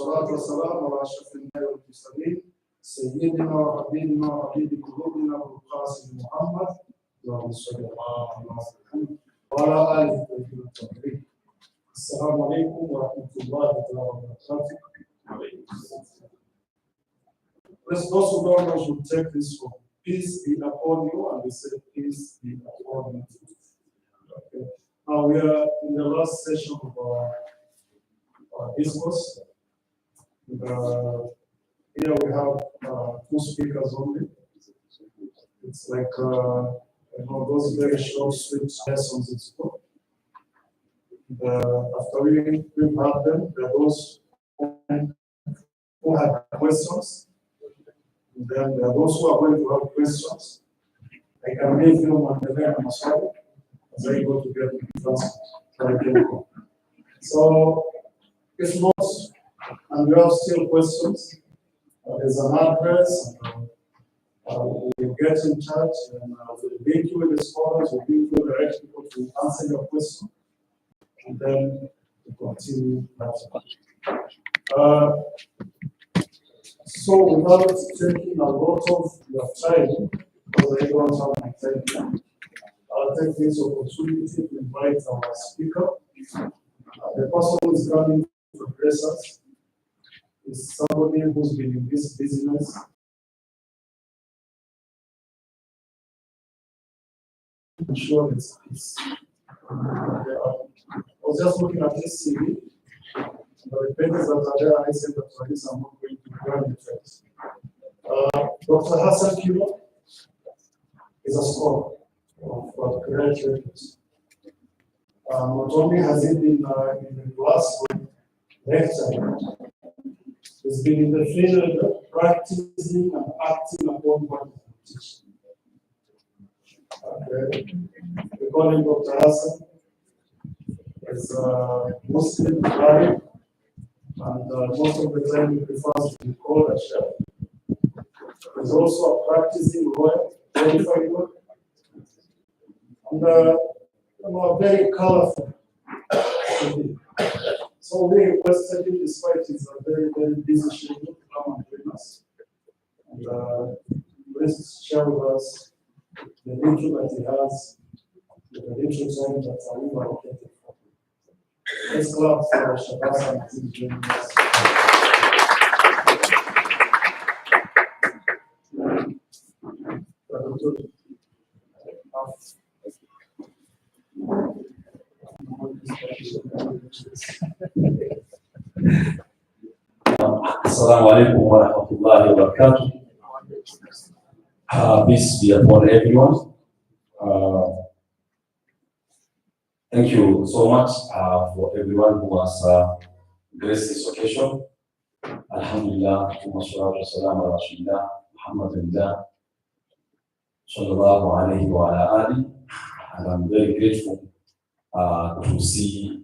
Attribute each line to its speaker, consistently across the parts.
Speaker 1: والصلاة والسلام على أشرف الأنبياء والمرسلين سيدنا وحبيبنا وحبيب قلوبنا أبو القاسم محمد اللهم صل على محمد وعلى آله الطاهرين. السلام عليكم ورحمة الله وبركاته. Let's those who don't know should take this from peace be upon you, and we say peace be upon you. Okay. Now we are in the last session of our discourse. Here we have two speakers only. It's like those very short, sweet lessons in school. After we've had them, there are those who have questions. And then there are those who are going to have questions. I can leave them on the way as well as I go to get the So, if not, and you have still questions, there's an address, we'll get in touch, and we'll link you with the scholars, we'll link you with the right people to answer your question, and then to continue that. So without taking a lot of your time, because I don't have my time now, I'll take this opportunity to invite our speaker. The person who is coming to address us is somebody who's been in this business. I'm sure it's I was just looking at this CV. The papers that are there, I said that for this I'm not going to grab it first. Dr. Hassan Kilo is a scholar of great records. Not only has he been in the class lecturing, he's been in the field practicing and acting upon what he teaches. Okay. We call him Dr. Hassan. He's a Muslim guy. And most of the time he prefers to be called a chef. He's also a practicing lawyer, qualified lawyer, and a very colorful. So we requested him, despite his very, very busy schedule, to come and join us. And please share with us the little that he has, the little time that we were located for. Let's clap for Shabazz and his joining us.
Speaker 2: Assalamu alaikum wa rahmatullahi wa barakatuh. Peace be upon everyone. Thank you so much for everyone who has graced this occasion. Alhamdulillah, wa salatu ala rasulillah, Muhammadillah, sallallahu alayhi wa ala alihi. And I'm very grateful to see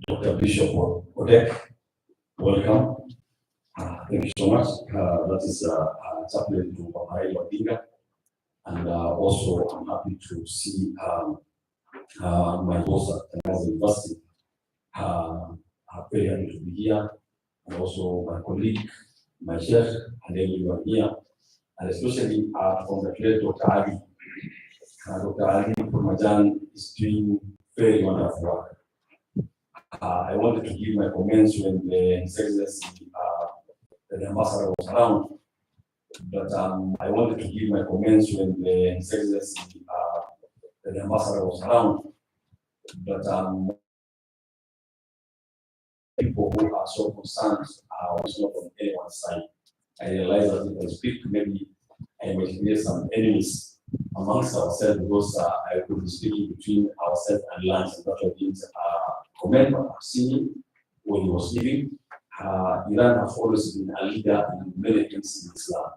Speaker 2: Dr. Bishop Odek. Welcome. Thank you so much. That is chaplain to Papa Wadinga. And also, I'm happy to see my boss at the University. I'm very happy to be here. And also my colleague, my chef, and everyone here. And especially congratulate Dr. Ali. Dr. Ali Purmajan is doing very wonderful work. I wanted to give my comments when His Excellency, the ambassador was around. But I wanted to give my comments when His Excellency, the ambassador was around. But people who are so concerned was not on anyone's side. I realize that if I speak, maybe I may create some enemies amongst ourselves because I could be speaking between ourselves and lands, and that's what I didn't comment, but I've seen him when he was living. Iran has always been a leader in many things in Islam.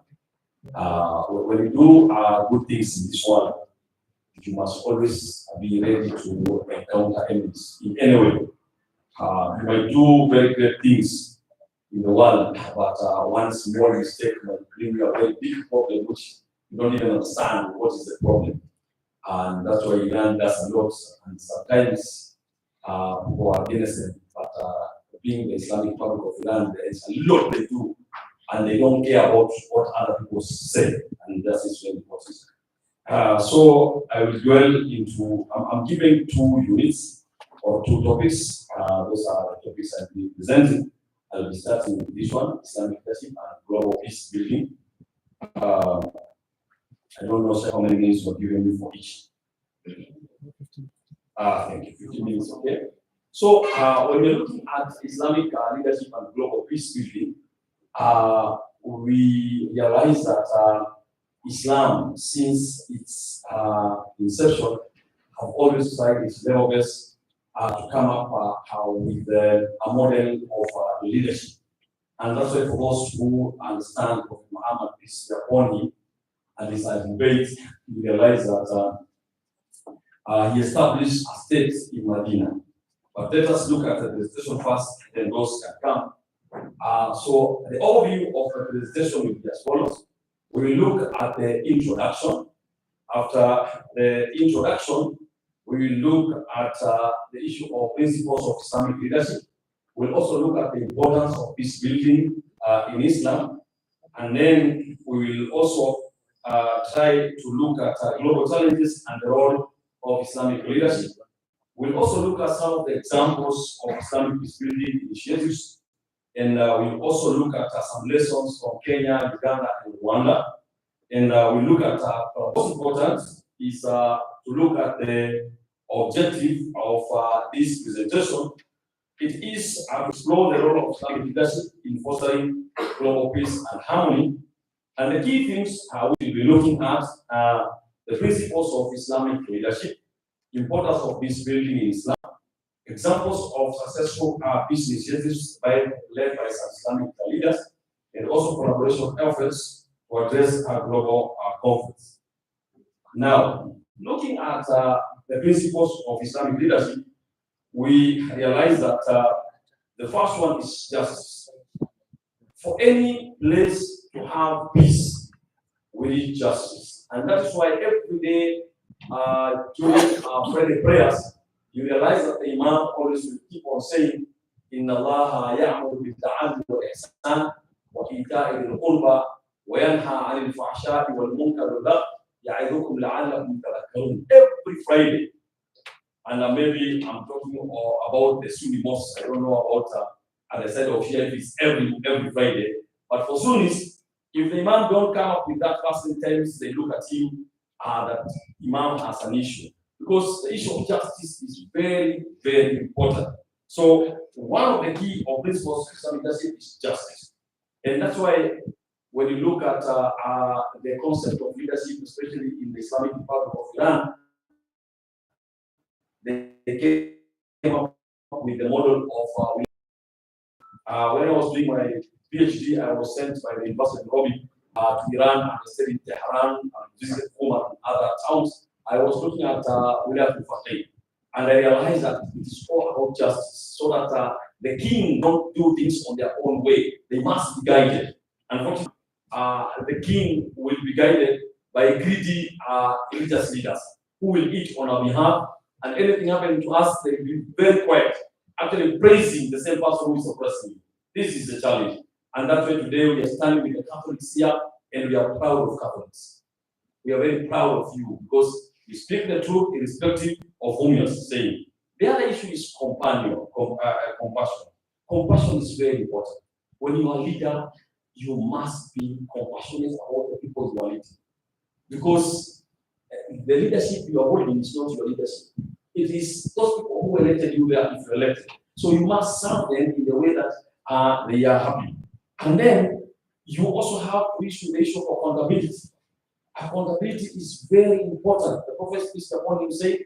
Speaker 2: When you do good things in this world, you must always be ready to encounter enemies in any way. You might do very great things in the world, but one small mistake might bring you a very big problem, which you don't even understand what is the problem. And that's why Iran does a lot. And sometimes people are innocent, but being the Islamic Republic of Iran, there is a lot they do, and they don't care about what other people say, and that is very important. So I will dwell into, I'm giving 2 units or 2 topics. Those are the topics I'll be presenting. I'll be starting with this one, Islamic leadership and global peace building. I don't know how many minutes you're giving me for each. Thank you, 15 minutes, okay. So when we're looking at Islamic leadership and global peace building, we realize that Islam, since its inception, have always tried its level best to come up with a model of leadership. And that's why for those who understand Prophet Muhammad, peace be upon him, and his debate, you realize that he established a state in Medina. But let us look at the presentation first, then those can come. So the overview of the presentation will be as follows. We will look at the introduction. After the introduction, we will look at the issue of principles of Islamic leadership. We'll also look at the importance of peace building in Islam. And then we will also try to look at global challenges and the role of Islamic leadership. We'll also look at some of the examples of Islamic peace building initiatives. And we'll also look at some lessons from Kenya, Uganda, and Rwanda. And we'll look at, most important is to look at the objective of this presentation. It is to explore the role of Islamic leadership in fostering global peace and harmony. And the key things we'll be looking at the principles of Islamic leadership, importance of peace building in Islam, examples of successful peace initiatives led by some Islamic leaders, and also collaboration efforts to address global conflicts. Now, looking at the principles of Islamic leadership, we realize that the first one is justice. For any place to have peace, we need justice. And that is why every day during our Friday prayers, you realize that the Imam always will keep on saying, Inna Allah ya'muru bil-'adli wal-ihsan wa ita'i dhil-qurba wa yanha 'anil fahsha'i wal-munkar wal-baghi ya'idhukum la'allakum tadhakkarun. Every Friday. And maybe I'm talking about the Sunni mosques. I don't know about at the side of here if it's every Friday. But for Sunnis, if the Imam don't come up with that first sentence, they look at him that Imam has an issue. Because the issue of justice is very, very important. So one of the key or principles of Islamic leadership is justice. And that's why when you look at the concept of leadership, especially in the Islamic Republic of Iran, they came up with the model of when I was doing my PhD, I was sent by the University of Nairobi to Iran, and I stayed in Tehran, and visited Qom and other towns. I was looking at Wilayat al-Faqih, and I realized that it is all about justice, so that the king don't do things on their own way. They must be guided. Unfortunately, the king will be guided by greedy religious leaders who will eat on our behalf, and anything happening to us, they will be very quiet, actually praising the same person who is oppressing you. This is the challenge. And that's why today we are standing with the Catholics here, and we are proud of Catholics. We are very proud of you because you speak the truth irrespective of whom you are saying. The other issue is compassion. Compassion is very important. When you are a leader, you must be compassionate about the people you are leading. Because the leadership you are holding is not your leadership. It is those people who elected you there if you're elected. So you must serve them in the way that they are happy. And then you also have to issue the issue of accountability. Accountability is very important. The Prophet peace be upon him said,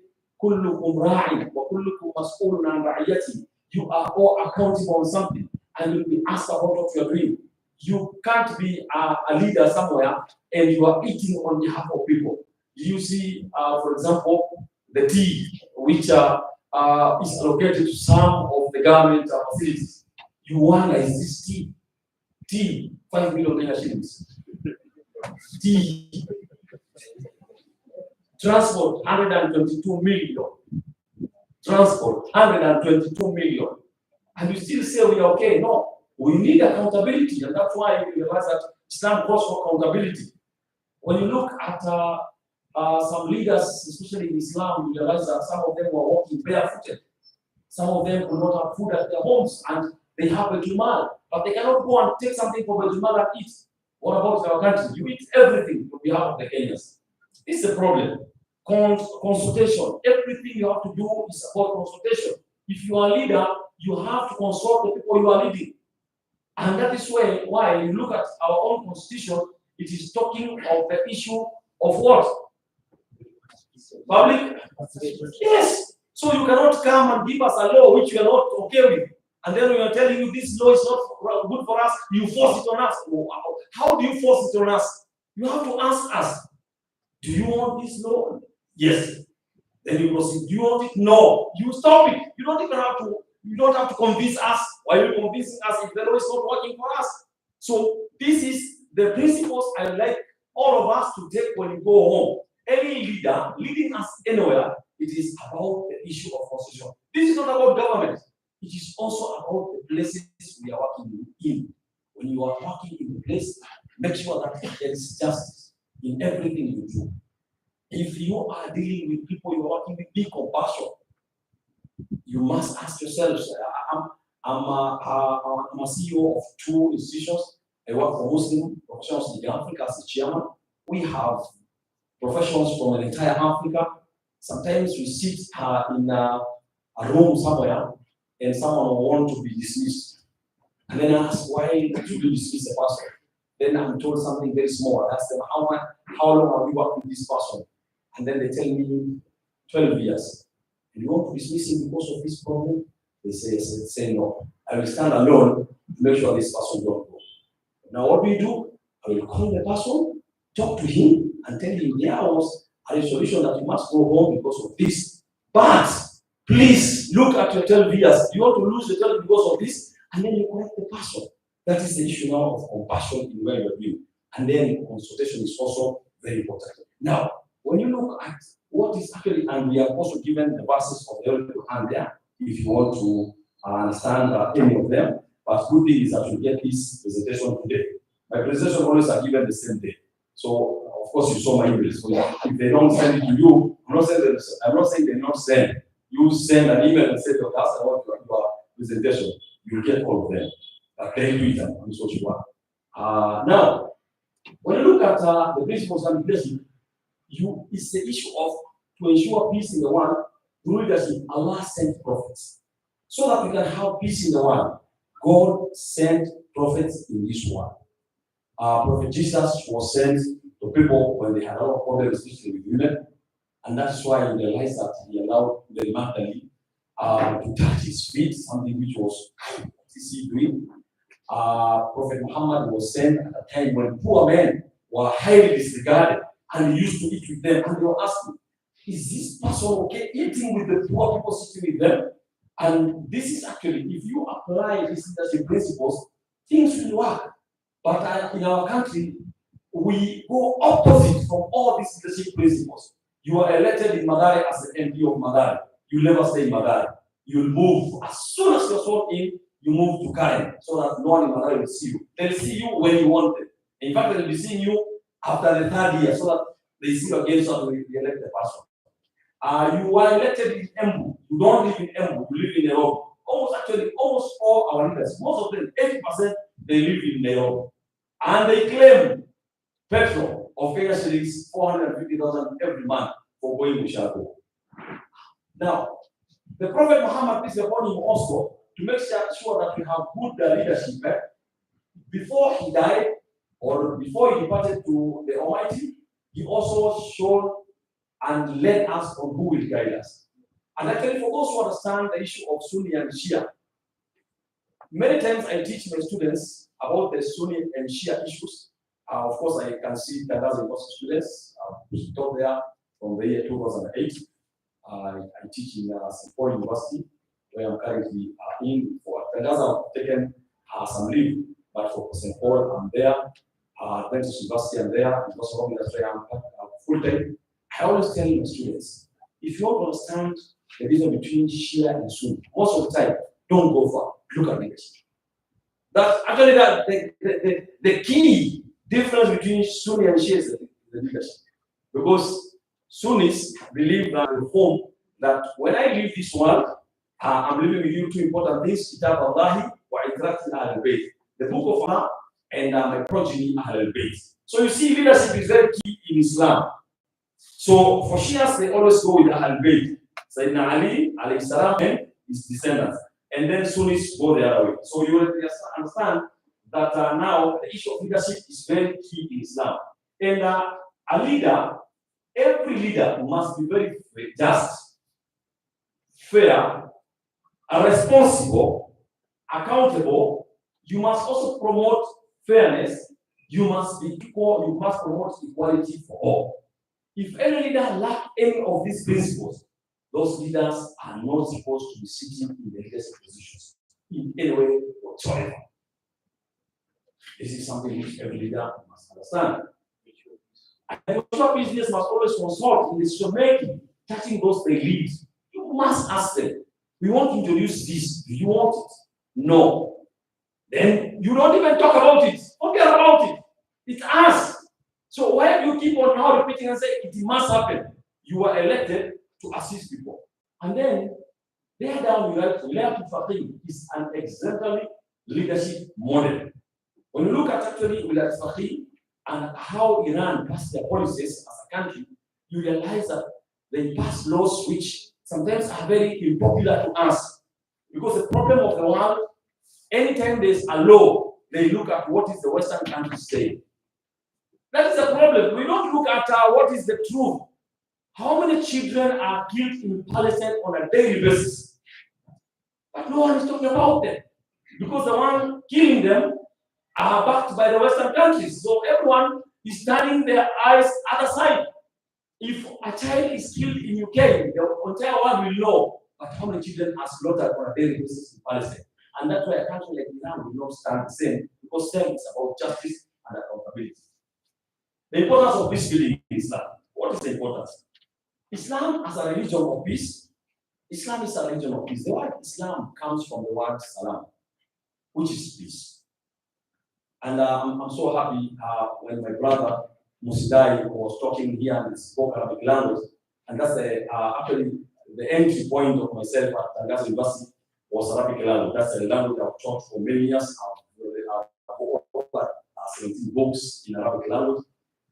Speaker 2: "Kullukum ra'in wa kullukum mas'ulun an ra'iyati." You are all accountable on something, and you'll be asked about what you are doing. You can't be a leader somewhere and you are eating on behalf of people. You see, for example, the tea which is allocated to some of the government facilities. You wonder, is this tea 5 million shillings? Tea. Transport 122 million. Transport 122 million. and you still say we are okay. No, we need accountability, and that's why you realize that Islam calls for accountability. When you look at some leaders, especially in Islam, you realize that some of them were walking barefooted. Some of them could not have food at their homes, and they have a Jumal, but they cannot go and take something from a Jumal and eat. What about our country? You eat everything on behalf of the Kenyans. This is the problem. Consultation. Everything you have to do is about consultation. If you are a leader, you have to consult the people you are leading. And that is why you look at our own constitution, it is talking of the issue of what? Public? Yes. So you cannot come and give us a law which you are not okay with. And then we are telling you this law is not good for us, you force it on us. How do you force it on us? You have to ask us, do you want this law? Yes. Then you proceed. Do you want it? No. You stop it. You don't have to convince us. Why are you convincing us if the law is not working for us? So this is the principles I like all of us to take when we go home. Any leader leading us anywhere, it is about the issue of constitution. This is not about government. It is also about the places we are working in. When you are working in the place, make sure that there is justice in everything you do. If you are dealing with people you are working with, be compassion. You must ask yourselves. I'm a CEO of 2 institutions. I work for Muslim professionals in Africa as a chairman. We have professionals from an entire Africa. Sometimes we sit in a room somewhere and someone will want to be dismissed. And then I ask, why did you dismiss a person? Then I'm told something very small. I ask them, how long have you worked with this person? And then they tell me 12 years. And you want to dismiss him because of this problem? They say no. I will stand alone to make sure this person don't go. Now what do? I will call the person, talk to him, and tell him there was a resolution that you must go home because of this. But please look at your 12 years. You want to lose your 12 because of this, and then you correct the person. That is the issue now of compassion in where you're doing. And then consultation is also very important. Now, when you look at what is actually, and we have also given the verses of the Holy Quran there, if you want to understand any of them. But good thing is that you get this presentation today. My presentation always are given the same day. So, of course, you saw my email. So if they don't send it to you, I'm not saying they not send. You send an email and say, "Your class, I want your presentation." You get all of them. But they do it, and I'm so sure. Now, when you look at the principles of leadership, it's the issue of to ensure peace in the world. Through leadership, Allah sent prophets so that we can have peace in the world. God sent prophets in this world. Prophet Jesus was sent to people when they had a lot of problems, especially with women, and that's why you realize that he allowed the Magdalene to touch his feet, something which was easy doing. Prophet Muhammad was sent at a time when poor men were highly disregarded, and he used to eat with them, and they were asking, is this person okay eating with the poor people sitting with them? And this is actually, if you apply these leadership principles, things will work. But in our country, we go opposite from all these leadership principles. You are elected in Madari as the MP of Madari. You never stay in Madari. You'll move. As soon as you're sworn in, you move to Karen so that no one in Madari will see you. They'll see you when you want them. In fact, they'll be seeing you after the 3rd year so that they see you again so that they elect the person. You were elected in Embu. You don't live in Embu, you live in Nairobi. Almost all our leaders, most of them, 80%, they live in Nairobi. And they claim petrol of Kenya shillings 450,000 every month for going to Shago. Now, the Prophet Muhammad, peace be upon him, also, to make sure that we have good leadership, before he died, or before he departed to the Almighty, he also showed and led us on who will guide us. And actually, for those who understand the issue of Sunni and Shia, many times I teach my students about the Sunni and Shia issues. Of course, I can see that as a students taught there from the year 2008. I teach in St. Paul University, where I'm currently in for. That I've taken some leave, but for St. Paul, I'm there. Adventist University, I'm there. Because of that's where I'm full time. I always tell my students, if you want to understand the difference between Shia and Sunni, most of the time, don't go far. Look at leadership. That's actually the key difference between Sunni and Shia is the leadership. Because Sunnis believe that reform, that when I leave this world, I'm leaving with you two important things: Kitab Allahi wa Itrati al-Bayt, the book of Allah, and my progeny al-Bayt. So you see, leadership is very key in Islam. So for Shias, they always go with al-Bayt. Sayyidina Ali, alayhi salam, and his descendants. And then Sunnis go the other way. So you will understand that now the issue of leadership is very key in Islam. And a leader, every leader must be very just, fair, responsible, accountable. You must also promote fairness. You must be equal. You must promote equality for all. If any leader lacks any of these principles, those leaders are not supposed to be sitting in the leadership positions in any way whatsoever. This is something which every leader must understand. And your business must always consult in decision making, touching those they lead. You must ask them, we want to introduce this. Do you want it? No. Then you don't even talk about it. Forget about it. It's us. So why do you keep on now repeating and say it must happen? You are elected to assist people. And then there down you write Wilayat al-Faqih is an exemplary leadership model. When you look at actually Wilayat al-Faqih and how Iran passed their policies as a country, you realize that they pass laws which sometimes are very unpopular to us. Because the problem of the world, anytime there's a law, they look at what is the Western countries saying. That is the problem. We don't look at what is the truth. How many children are killed in Palestine on a daily basis? But no one is talking about them. Because the one killing them are backed by the Western countries. So everyone is turning their eyes other side. If a child is killed in UK, the entire world will know. But how many children are slaughtered on a daily basis in Palestine? And that's why a country like Iran will not stand the same. Because then it's about justice and accountability. The importance of peace building in Islam. What is the importance? Islam as a religion of peace. Islam is a religion of peace. The word Islam comes from the word salam, which is peace. And I'm so happy when my brother Musidai was talking here and spoke Arabic language. And that's actually the entry point of myself at Tangazo University was Arabic language. That's a language I've taught for many years. I've over 17 books in Arabic language.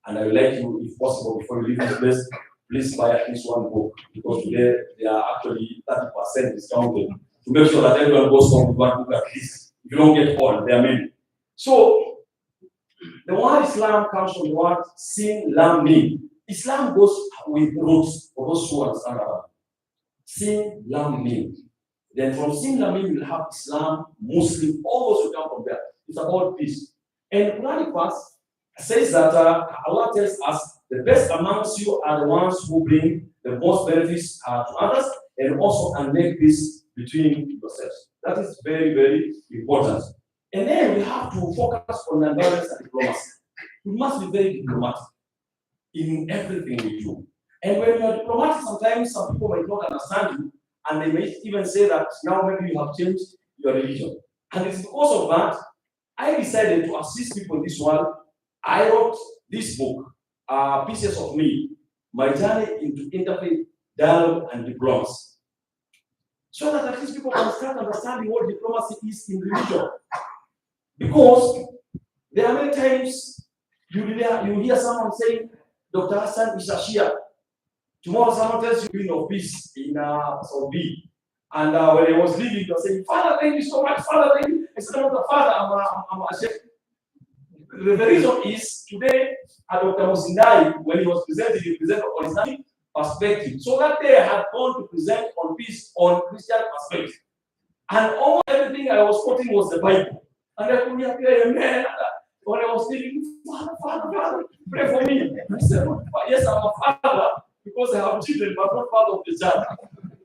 Speaker 2: And I would like you, if possible, before you leave this place, please buy at least one book. Because today they are actually 30% discounted to make sure that everyone goes home with one book at least. If you don't get all, there are many. So, the word Islam comes from the word Sin Lam Mim. Islam goes with roots for those who understand Arabic. Sin Lam Mim. Then from Sin Lam Mim, you'll have Islam, Muslim, all those who come from there. It's about peace. And Quranic verse says that Allah tells us the best amongst you are the ones who bring the most benefits to others and also make peace between yourselves. That is very, very important. And then we have to focus on endurance and diplomacy. We must be very diplomatic in everything we do. And when you are diplomatic, sometimes some people might not understand you, and they may even say that now maybe you have changed your religion. And it's because of that, I decided to assist people in this world. I wrote this book, Pieces of Me, My Journey into Interfaith Dialogue and Diplomacy. So that at least people can start understanding what diplomacy is in religion. Because there are many times you hear someone saying, Dr. Hassan is a Shia. Tomorrow someone tells you Queen of Peace in Saudi. And when I was leaving, they were saying, Father, thank you so much. Father, thank you. I said, Dr. Father, I'm a sheikh. The reason is today, Dr. Mosindai, when he was presenting, he presented on Islamic perspective. So that day I had gone to present on peace on Christian perspective. And almost everything I was quoting was the Bible. And I could hear a man when I was thinking, Father, pray for me. I said, yes, I'm a father because I have children, but not father of the child.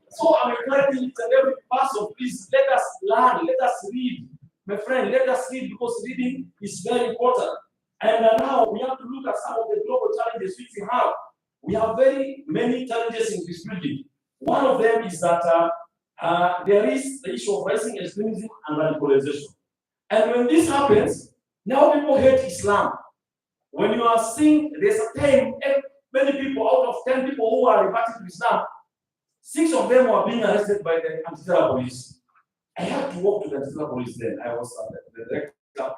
Speaker 2: So I'm encouraging each and every person, please let us learn, let us read. My friend, let us read because reading is very important. And now we have to look at some of the global challenges which we have. We have very many challenges in this building. One of them is that there is the issue of rising extremism and radicalization. And when this happens, now people hate Islam. When you are seeing, there's a time, many people, out of 10 people who are reverting to Islam, 6 of them were being arrested by the anti-terror police. I had to walk to the anti-terror police then. I was the director at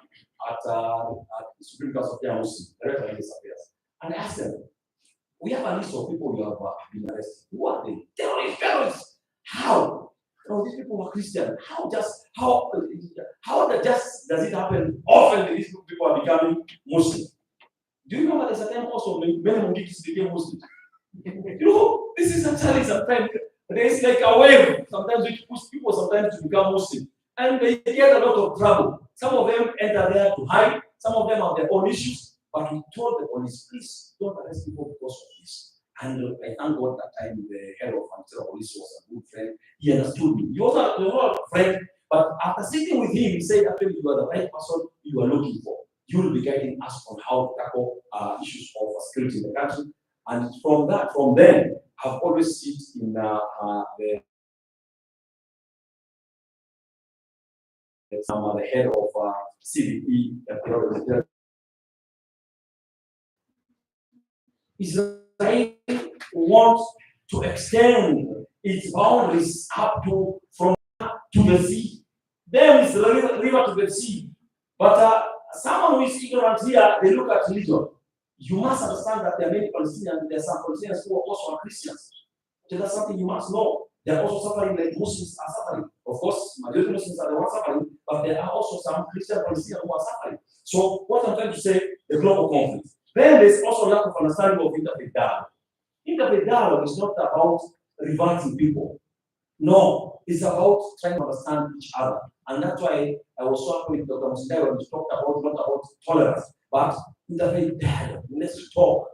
Speaker 2: the Supreme Council of Muslim, director of Affairs. And I asked them, we have a list of people who have been arrested. Who are they? Terrorists. How? Oh, these people were Christian. How does it happen often these people are becoming Muslim? Do you know that there's a time also when Mungikis became Muslim? You know, this is actually sometimes there is like a wave sometimes which push people sometimes to become Muslim. And they get a lot of trouble. Some of them enter there to hide, some of them have their own issues. But we told the police, please don't arrest people because of this. And I thank God that time the head of anti-terror police was a good friend. He understood me. He was not a friend, but after sitting with him, he said, actually, you are the right person you are looking for. You will be guiding us on how to tackle issues of security in the country. And from then, I've always sit in the head of CDP, Israel wants to extend its boundaries up to the sea. There is the river to the sea. But someone who is ignorant here, they look at religion. You must understand that there are many Palestinians, there are some Palestinians who are also Christians. So that's something you must know. They are also suffering like Muslims are suffering. Of course, majority Muslims are the ones suffering, but there are also some Christian Palestinians who are suffering. So what I'm trying to say, the global conflict. Then there's also lack of understanding of interfaith dialogue. Interfaith dialogue is not about reverting people. No, it's about trying to understand each other. And that's why I was so happy with Dr. Musindai when we talked about not about tolerance, but interfaith dialogue. Let's talk.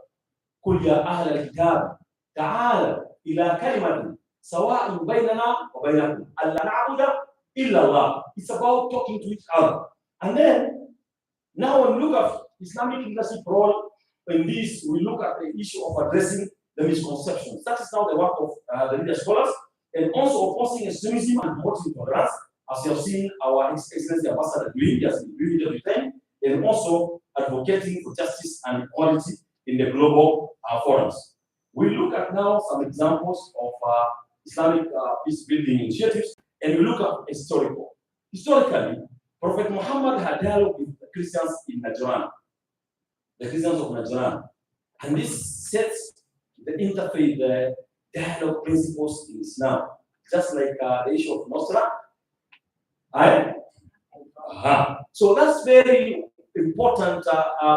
Speaker 2: قل يا أهل الكتاب تعالوا إلى كلمة سواء بيننا وبينكم ألا نعبد إلا الله. It's about talking to each other. And then, now when we look at Islamic leadership role in this, we look at the issue of addressing the misconceptions. That is now the work of the leader scholars, and also opposing extremism and promoting tolerance, as you have seen our Excellency Ambassador doing, he has been doing it every time, and also advocating for justice and equality in the global forums. We look at now some examples of Islamic peace building initiatives, and we look at historical. Historically, Prophet Muhammad had dialogue with the Christians in Najran, the Christians of Najran, and this sets the interfaith dialogue principles in Islam, just like the issue of Nusra. So that's very important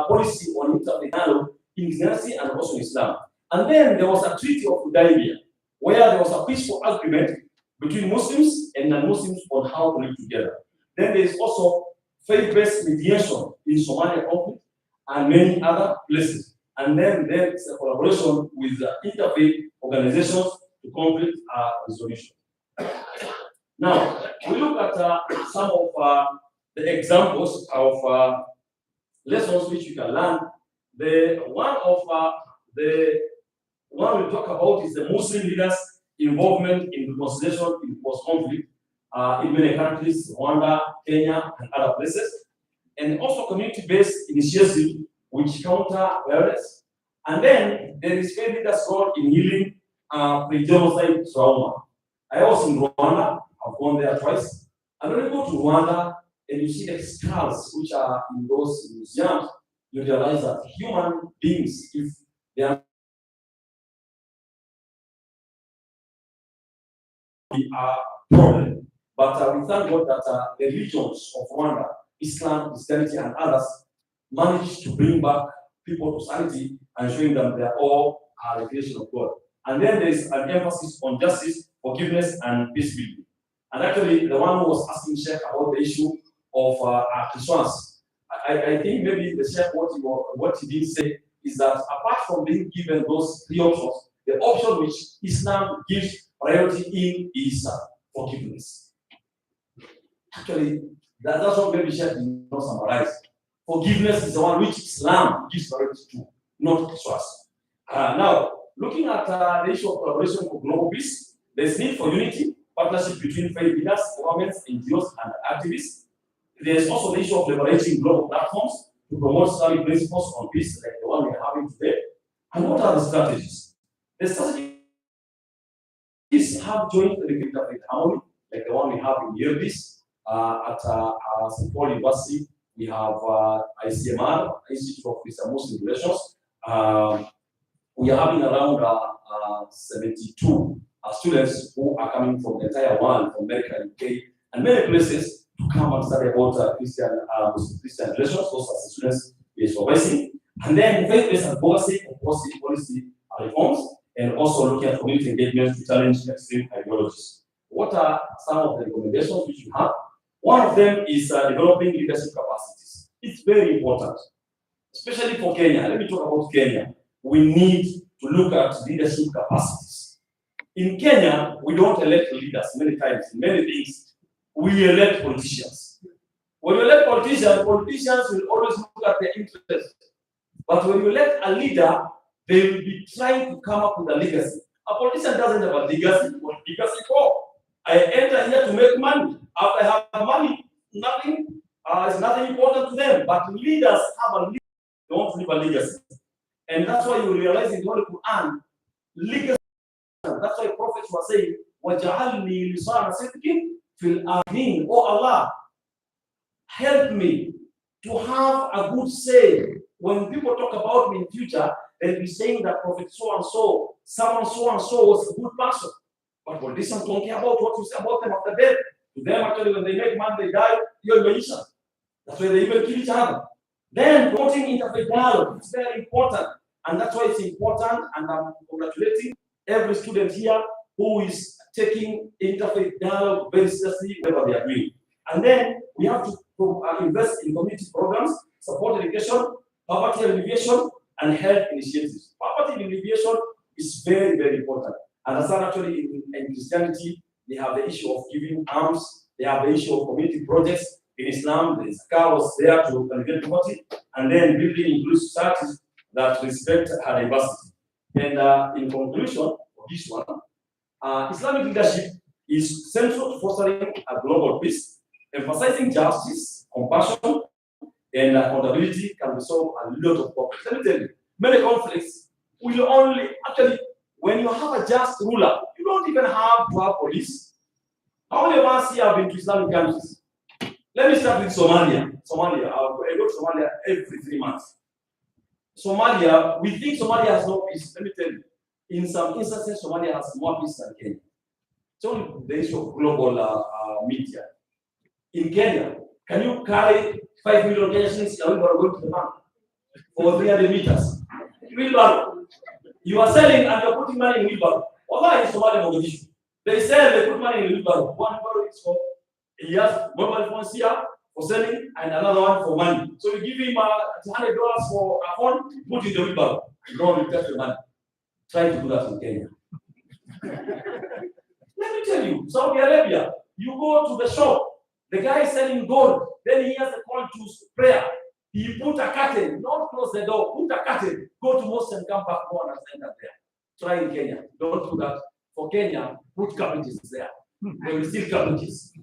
Speaker 2: policy on interfaith dialogue in Christianity and also in Islam. And then there was a Treaty of Hudaybiyah, where there was a peaceful agreement between Muslims and non-Muslims on how to live together. Then there is also faith-based mediation in Somalia conflict and many other places. And then there is a collaboration with interfaith organizations to conflict resolution. Now, we look at some of the examples of lessons which you can learn. The one we talk about is the Muslim leaders' involvement in reconciliation in post-conflict in many countries, Rwanda, Kenya, and other places, and also community-based initiatives which counter violence. And then there is faith leaders' role in healing pre-genocide trauma. I was in Rwanda. I've gone there twice. And when you go to Rwanda and you see the scars which are in those museums, you realize that human beings, if they are a problem. But we thank God that the religions of Rwanda, Islam, Christianity, and others managed to bring back people to sanity and showing them they are all the creation of God. And then there is an emphasis on justice, forgiveness, and peace building. And actually, the one who was asking Sheikh about the issue of Christians, I think maybe the Sheikh, what he did say is that apart from being given those 3 options, the option which Islam gives priority in is forgiveness. Actually, that's what maybe Sheikh did not summarize. Forgiveness is the one which Islam gives priority to, not Christians. Now, looking at the issue of collaboration for global peace, there's need for unity partnership between faith leaders, governments, NGOs, and activists. There's also the issue of leveraging global platforms to promote Islamic principles on peace, like the one we're having today. And what are the strategies? The strategies have joint with harmony, like the one we have in Yerbis at St. Paul University. We have ICMR, Institute of Christian Muslim Relations. We are having around 72 students who are coming from the entire world, from America, UK, and many places to come and study about Christian relations. Those are the students we are supervising. And then faith-based advocacy for policy reforms, and also looking at community engagement to challenge extreme ideologies. What are some of the recommendations which we have? One of them is developing leadership capacities. It's very important, especially for Kenya. Let me talk about Kenya. We need to look at leadership capacities. In Kenya, we don't elect leaders many times, in many things. We elect politicians. When you elect politicians will always look at their interests. But when you elect a leader, they will be trying to come up with a legacy. A politician doesn't have a legacy. What legacy for? I enter here to make money. After I have money, nothing is nothing important to them. But leaders have a legacy. They want to leave a legacy. And that's why you realize in the Holy Quran, legacy. That's why prophets were saying, وَجَعَلْنِي لِسَانَ صِدْقٍ فِي الْآخِرِينَ. Oh Allah, help me to have a good say. When people talk about me in future, they'll be saying that prophet so-and-so, someone so-and-so was a good person. But politicians don't care about what you say about them after death. To them, actually, when they make money, they die, you're a magician. That's why they even kill each other. Then promoting interfaith dialogue is very important. And that's why it's important, and I'm congratulating every student here who is taking interfaith dialogue very seriously, whatever they are doing. And then we have to invest in community programs, support education, poverty alleviation, and health initiatives. Poverty alleviation is very, very important. And as actually in Christianity, they have the issue of giving alms, they have the issue of community projects. In Islam, the Zakah was there to alleviate poverty, and then building inclusive societies that respect her diversity. And in conclusion of this one, Islamic leadership is central to fostering a global peace, emphasizing justice, compassion, and accountability can resolve a lot of problems. Let me tell you, many conflicts will only, actually, when you have a just ruler, you don't even have to have police. How many of us here have been to Islamic countries? Let me start with Somalia. I go to Somalia every 3 months. Somalia, we think Somalia has no peace. Let me tell you, in some instances, Somalia has more peace than Kenya. It's only the issue of global media. In Kenya, can you carry 5 million Kenyan shillings in a wheelbarrow going to the bank for 300 meters? Wheelbarrow. You are selling and you're putting money in wheelbarrow. Why in Somalia, Mogadishu? They sell, they put money in wheelbarrow. One wheelbarrow is for he has mobile phones here for selling and another one for money. So you give him $100 for a phone, put in the wheelbarrow. No, you touch the money. Try to do that in Kenya. Let me tell you, Saudi Arabia, you go to the shop, the guy is selling gold, then he has a call to prayer. He put a curtain, not close the door, put a curtain, go to mosque and come back, go and stand up there. Try in Kenya. Don't do that. For Kenya, put cabbages there. They will steal cabbages.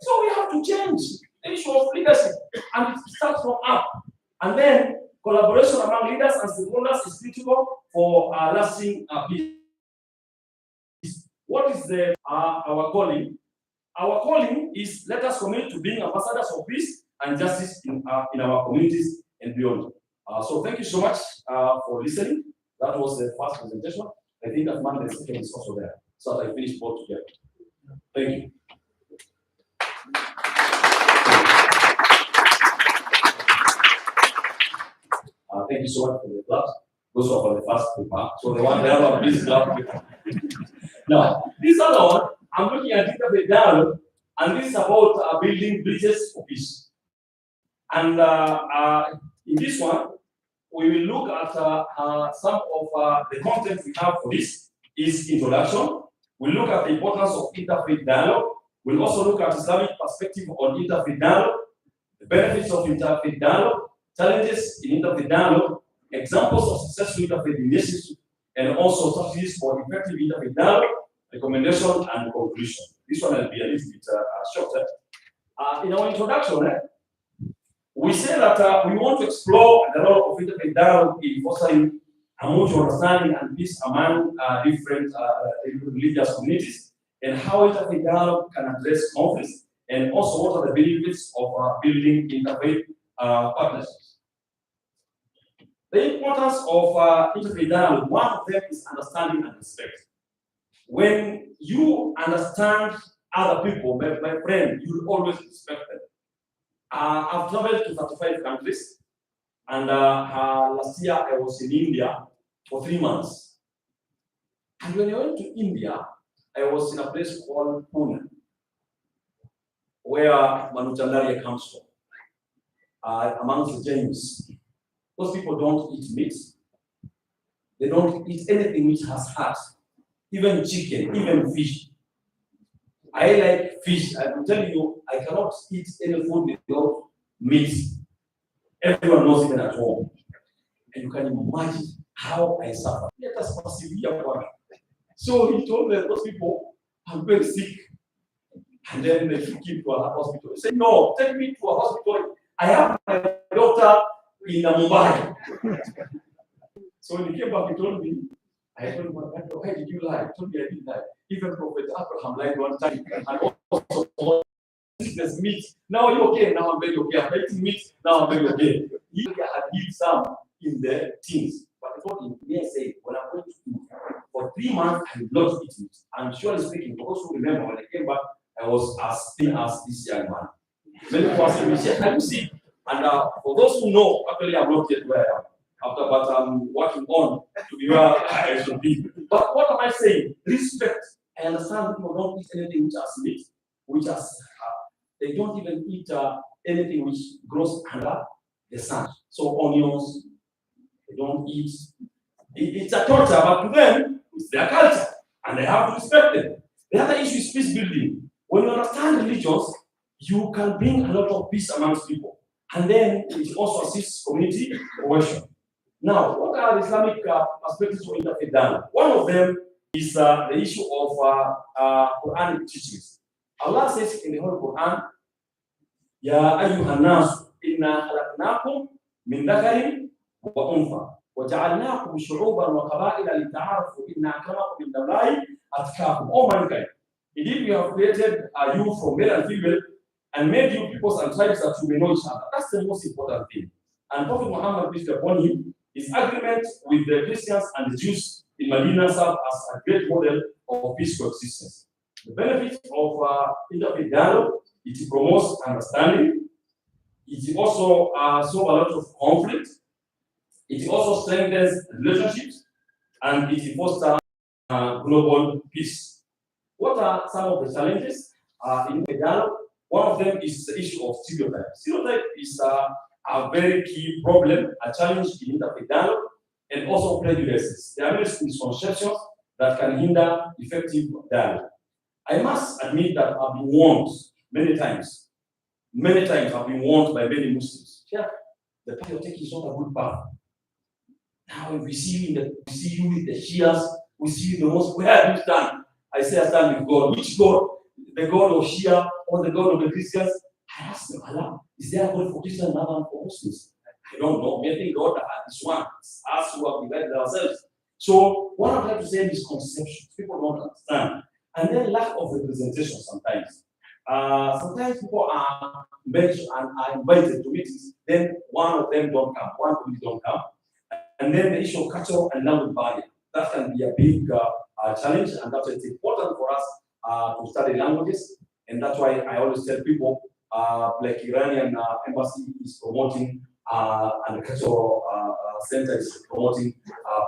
Speaker 2: So we have to change the issue of leadership, and it starts from up. And then collaboration among leaders and stakeholders is critical for lasting peace. What is our calling? Our calling is let us commit to being ambassadors of peace and justice in our communities and beyond. So thank you so much for listening. That was the first presentation. I think that Monday the second is also there, so that I finish both together. Thank you. Thank you so much for the class. Those were for the first part. So the other one, please clap. Now, this other one, I'm looking at interfaith dialogue, and this is about building bridges for peace. And in this one, we will look at some of the content we have for this is introduction. We'll look at the importance of interfaith dialogue. We'll also look at Islamic perspective on interfaith dialogue, the benefits of interfaith dialogue, challenges in interfaith dialogue, examples of successful interfaith initiatives, and also strategies for effective interfaith dialogue. recommendation and conclusion. This one will be a little bit shorter. In our introduction, we say that we want to explore the role of interfaith dialogue in fostering a mutual understanding and peace among different religious communities, and how interfaith dialogue can address conflicts, and also what are the benefits of building interfaith partnerships. The importance of interfaith dialogue, one of them is understanding and respect. When you understand other people, my friend, you will always respect them. I've traveled to 35 countries, and last year I was in India for 3 months. And when I went to India, I was in a place called Pune, where Manuchandaria comes from, amongst the Jains. Those people don't eat meat. They don't eat anything which has heart, even chicken, even fish. I like fish. I'm telling you, I cannot eat any food without meat. Everyone knows even at home. And you can imagine how I suffer. Let us persevere. So he told those people, I'm very sick. And then they took him to a hospital. He said, no, take me to a hospital. I have my daughter in Mumbai. So when he came back, he told me, I told him, why did you lie? He told me I didn't lie. Even Prophet Abraham lied one time. And also, there's meat. Now you're okay. Now I'm very okay. I'm eating meat. Now I'm very okay. He had eaten some in the teens. But I told him, may I say, when I'm going to eat, for 3 months, I did not eat meat. And surely speaking, for those who remember, when I came back, I was as thin as this young man. Many people asked me, I'm sick. And for those who know, actually, I'm not yet where I am. But I'm working on to be where I should be. But what am I saying? Respect. I understand people don't eat anything which has meat, which has, they don't even eat anything which grows under the sun. So onions, they don't eat. It's a culture, but to them, it's their culture. And they have to respect them. The other issue is peace building. When you understand religions, you can bring a lot of peace amongst people. And then it also assists community cohesion. Now, what are the Islamic perspectives for interfaith dialogue? One of them is the issue of Quranic teachings. Allah says in the Holy Quran, Ya ayyuhan nas, inna khalaqnakum min dhakarin wa untha, wa ja'alnakum shu'uban wa qaba'ila lita'arafu inna akramakum indallahi atqakum. Oh mankind, indeed we have created you from male and female and made you peoples and tribes that you may know each other. That's the most important thing. And Prophet Muhammad, peace be upon him, his agreement with the Christians and the Jews in Medina served as a great model of peace coexistence. The benefits of interfaith dialogue, it promotes understanding, it also solves a lot of conflict, it also strengthens relationships, and it fosters global peace. What are some of the challenges in the dialogue? One of them is the issue of stereotype. Stereotype is a very key problem, a challenge in interfaith dialogue, and also prejudices. There are many misconceptions that can hinder effective dialogue. I must admit that I've been warned many times. Many times I've been warned by many Muslims. Yeah, the path you're taking is not a good path. Now, if we see you with the Shias, we see you the most. Where do you stand? I say I stand with God. Which God? The God of Shia or the God of the Christians? I ask them, Allah, is there a God for Christians and another for Muslims? I don't know. Maybe God is one. It's us who have divided ourselves. So what I'm trying to say is misconceptions. People don't understand. And then lack of representation sometimes. Sometimes people are mentioned and are invited to meetings, then one of them don't come, one community don't come. And then the issue of cultural and language barrier. That can be a big challenge, and that's why it's important for us to study languages. And that's why I always tell people, like Iranian embassy is promoting, and the cultural center is promoting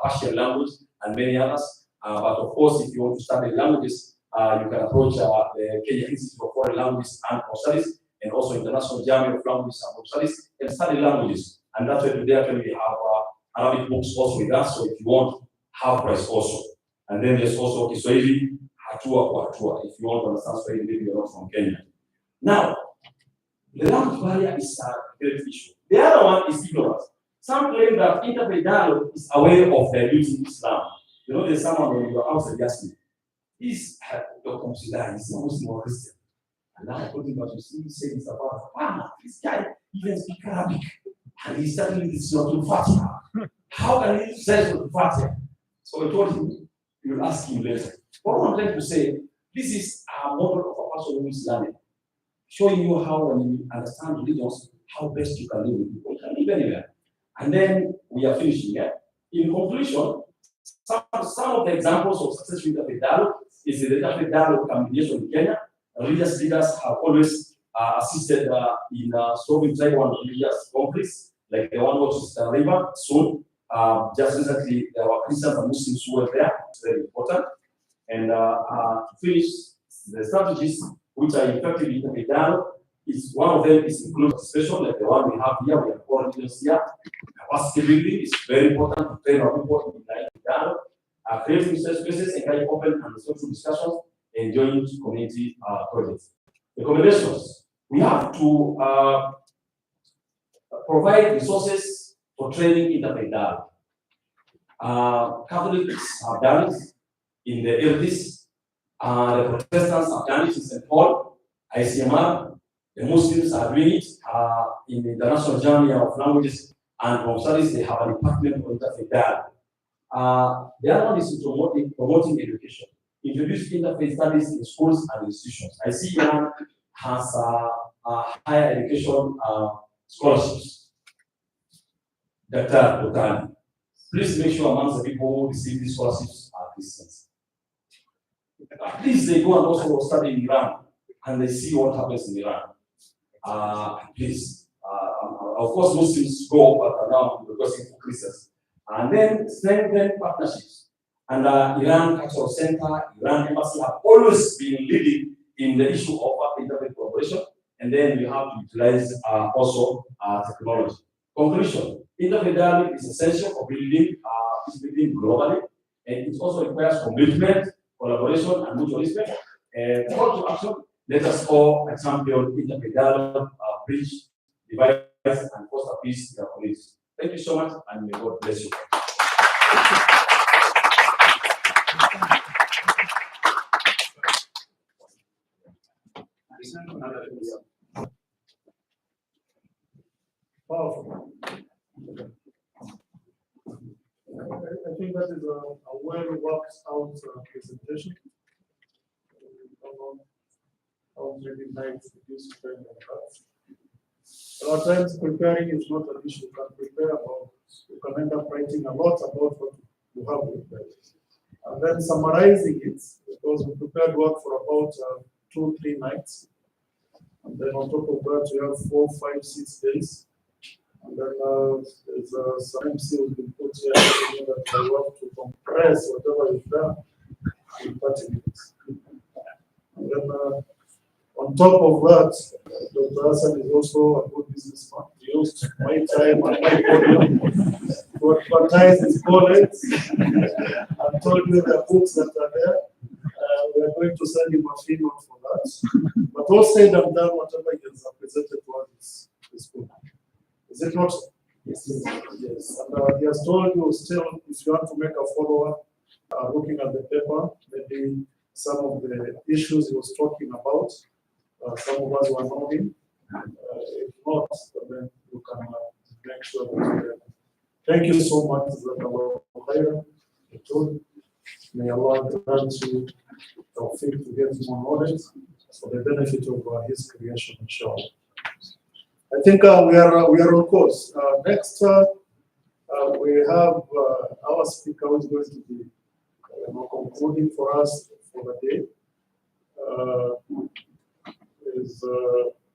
Speaker 2: Persian language and many others. But of course, if you want to study languages, you can approach the Kenya Institute of Foreign Languages and Studies, and also International Journal of Languages and Studies, and study languages. And that's why today actually we have Arabic books also with us. So if you want, half price also. And then there's also Kiswahili, hatua kwa hatua. If you want to understand Swahili, maybe you're not from Kenya. Now, the language barrier is a great issue. The other one is ignorance. Some claim that interfaith dialogue is a way of diluting Islam. You know, there's someone when you are outside asking, he's your consider, he's a Muslim or Christian. And now I told him, but you see, he said it's about, this guy even speaks Arabic. And he's telling me this is not too fast. How can he say it's not too fast? So I told him, you'll ask him later. What I'm trying to say, this is a model of a person who is learning, showing you how when you understand religions, how best you can live with people. You can live anywhere. And then we are finishing here. In conclusion, some of the examples of successful interfaith dialogue is the interfaith dialogue combination in Kenya. Religious leaders have always assisted in solving tribal and religious conflicts, like the one which is River soon. Just recently, there were Christians and Muslims who were there. It's very important. And to finish, the strategies which are effective in interfaith dialogue is one of them is inclusive participation, like the one we have here. We have 4 religions here. Capacity building is very important to train our people in interfaith dialogue. Creating safe spaces, encourage open and respectful discussions, and joint community projects. Recommendations: we have to provide resources for training interfaith dialogue. Catholics have done it in the 80s. The Protestants have done it in St. Paul, ICMR. The Muslims are doing it in the International Journal of Languages and Home Studies. They have a department for interfaith dialogue. The other one is promoting education. Introduce interfaith studies in schools and institutions. I see Iran has higher education scholarships. Dr. Botani, please make sure amongst the people who receive these scholarships are Christians. Please, they go and also study in Iran and they see what happens in Iran. Please, of course, Muslims go, but now we're going for Christians. And then strengthen partnerships. And Iran Cultural Center, Iran Embassy have always been leading in the issue of interfaith collaboration. And then we have to utilize also technology. Conclusion: interfaith dialogue is essential for building globally, and it also requires commitment, collaboration, and mutual respect. And call to action: let us all champion interfaith dialogue, bridge divides, and foster peace in our communities. Thank you so much, and may God bless you.
Speaker 1: Powerful. I think that is a well worked out presentation. How many nights you spend on that. A lot of times preparing is not an issue. You can prepare about, you can end up writing a lot about what you have prepared. And then summarizing it, because we prepared work for about 2-3 nights. And then on top of that, we have 4, 5, 6 days. And then there's some MC will be put here that I want to compress whatever is done in 30 minutes. And then on top of that, Dr. Hassan is also a good businessman. He used my time and my podium to advertise his colleagues and told me the books that are there. We are going to send him a fee note for that. But all said and done, whatever he has presented to us is good. Is it not? Yes. Yes. And he has told you still, if you want to make a follow-up, looking at the paper, maybe some of the issues he was talking about, some of us were knowing. If not, then you can make sure that you get. Thank you so much, Zakaria. May Allah grant you tawfiq to get more knowledge for the benefit of His creation, inshallah. I think we are on course. Next, we have our speaker who is going to be concluding for us for the day. Is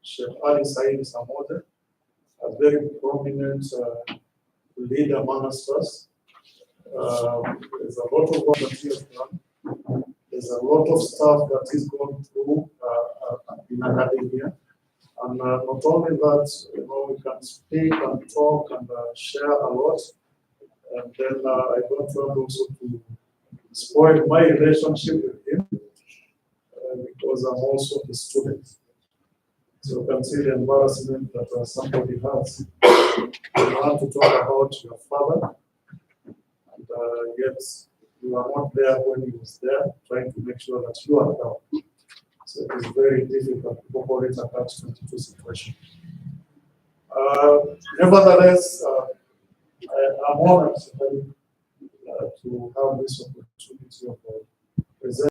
Speaker 1: Sheikh Ali Said Samode, a very prominent leader amongst us. There's a lot of work that he has done. There's a lot of stuff that he's gone through in academia. And not only that, we can speak and talk and share a lot. And then I don't want also to spoil my relationship with him because I'm also his student. So you can see the embarrassment that somebody has. You want to talk about your father, and yet You are not there when he was there, trying to make sure that you are down. So it is very difficult to operate a catch-22 situation. Nevertheless, I'm honored to have this opportunity of presenting.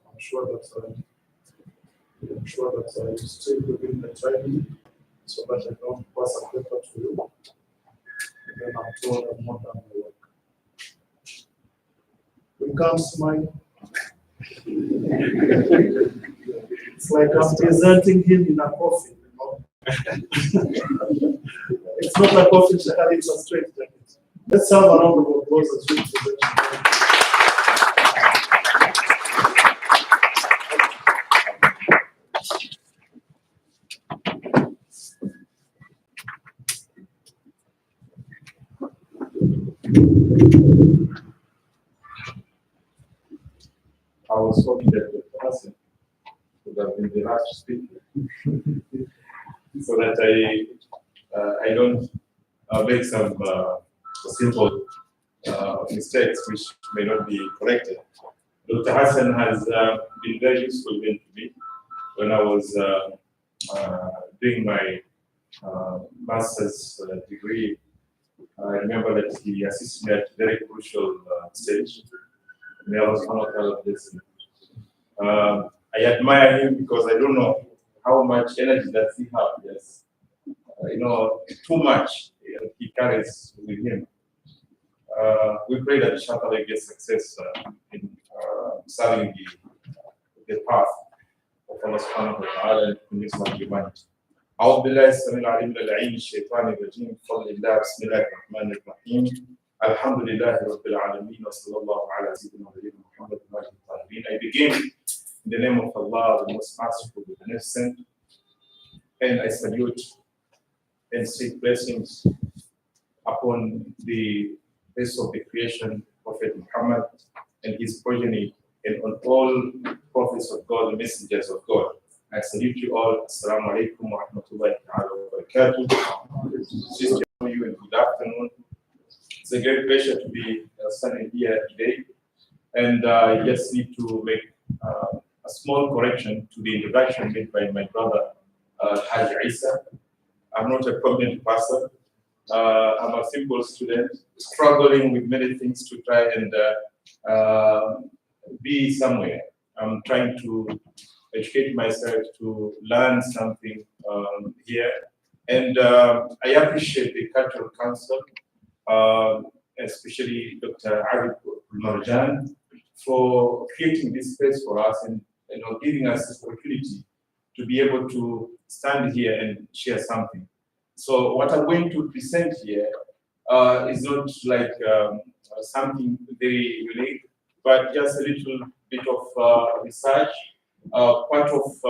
Speaker 1: I'm sure that you stay within the time so that I don't pass a paper to you. And then I'm told I'm not done my work. We can't smile. It's like I'm presenting him in a coffin, you know. It's not a coffin, it's a straight jacket. Let's have a round of applause as we present.
Speaker 3: I was hoping that the person would have been the last speaker, so that I don't make some simple mistakes which may not be corrected. Dr. Hassan has been very useful to me when I was doing my master's degree. I remember that he assisted me at a very crucial stage. And I was one of this. I admire him because I don't know how much energy does he have. Yes, too much he carries with him. We pray that inshallah gets success in serving the path of Allah subhanahu wa ta'ala and convince of humanity. أعوذ بالله السميع العليم من اللعين الشيطان الرجيم بفضل الله بسم الله الرحمن الرحيم الحمد لله رب العالمين وصلى الله على سيدنا محمد وعلى آله الطاهرين. I begin in the name of Allah, the most merciful, the beneficent, and I salute and seek blessings upon the face of the creation, Prophet Muhammad and his progeny, and on all prophets of God and messengers of God. I salute you all. Assalamu alaikum wa rahmatullahi wa barakatuh. Sister, you and good afternoon. It's a great pleasure to be standing here today. And I just need to make a small correction to the introduction made by my brother, Haj Isa. I'm not a prominent pastor. I'm a simple student, struggling with many things to try and be somewhere. I'm trying to educate myself to learn something here. And I appreciate the Cultural Council, especially Dr. Arif Marjan, for creating this space for us and giving us this opportunity to be able to stand here and share something. So what I'm going to present here is not like something very unique, but just a little bit of research. Part of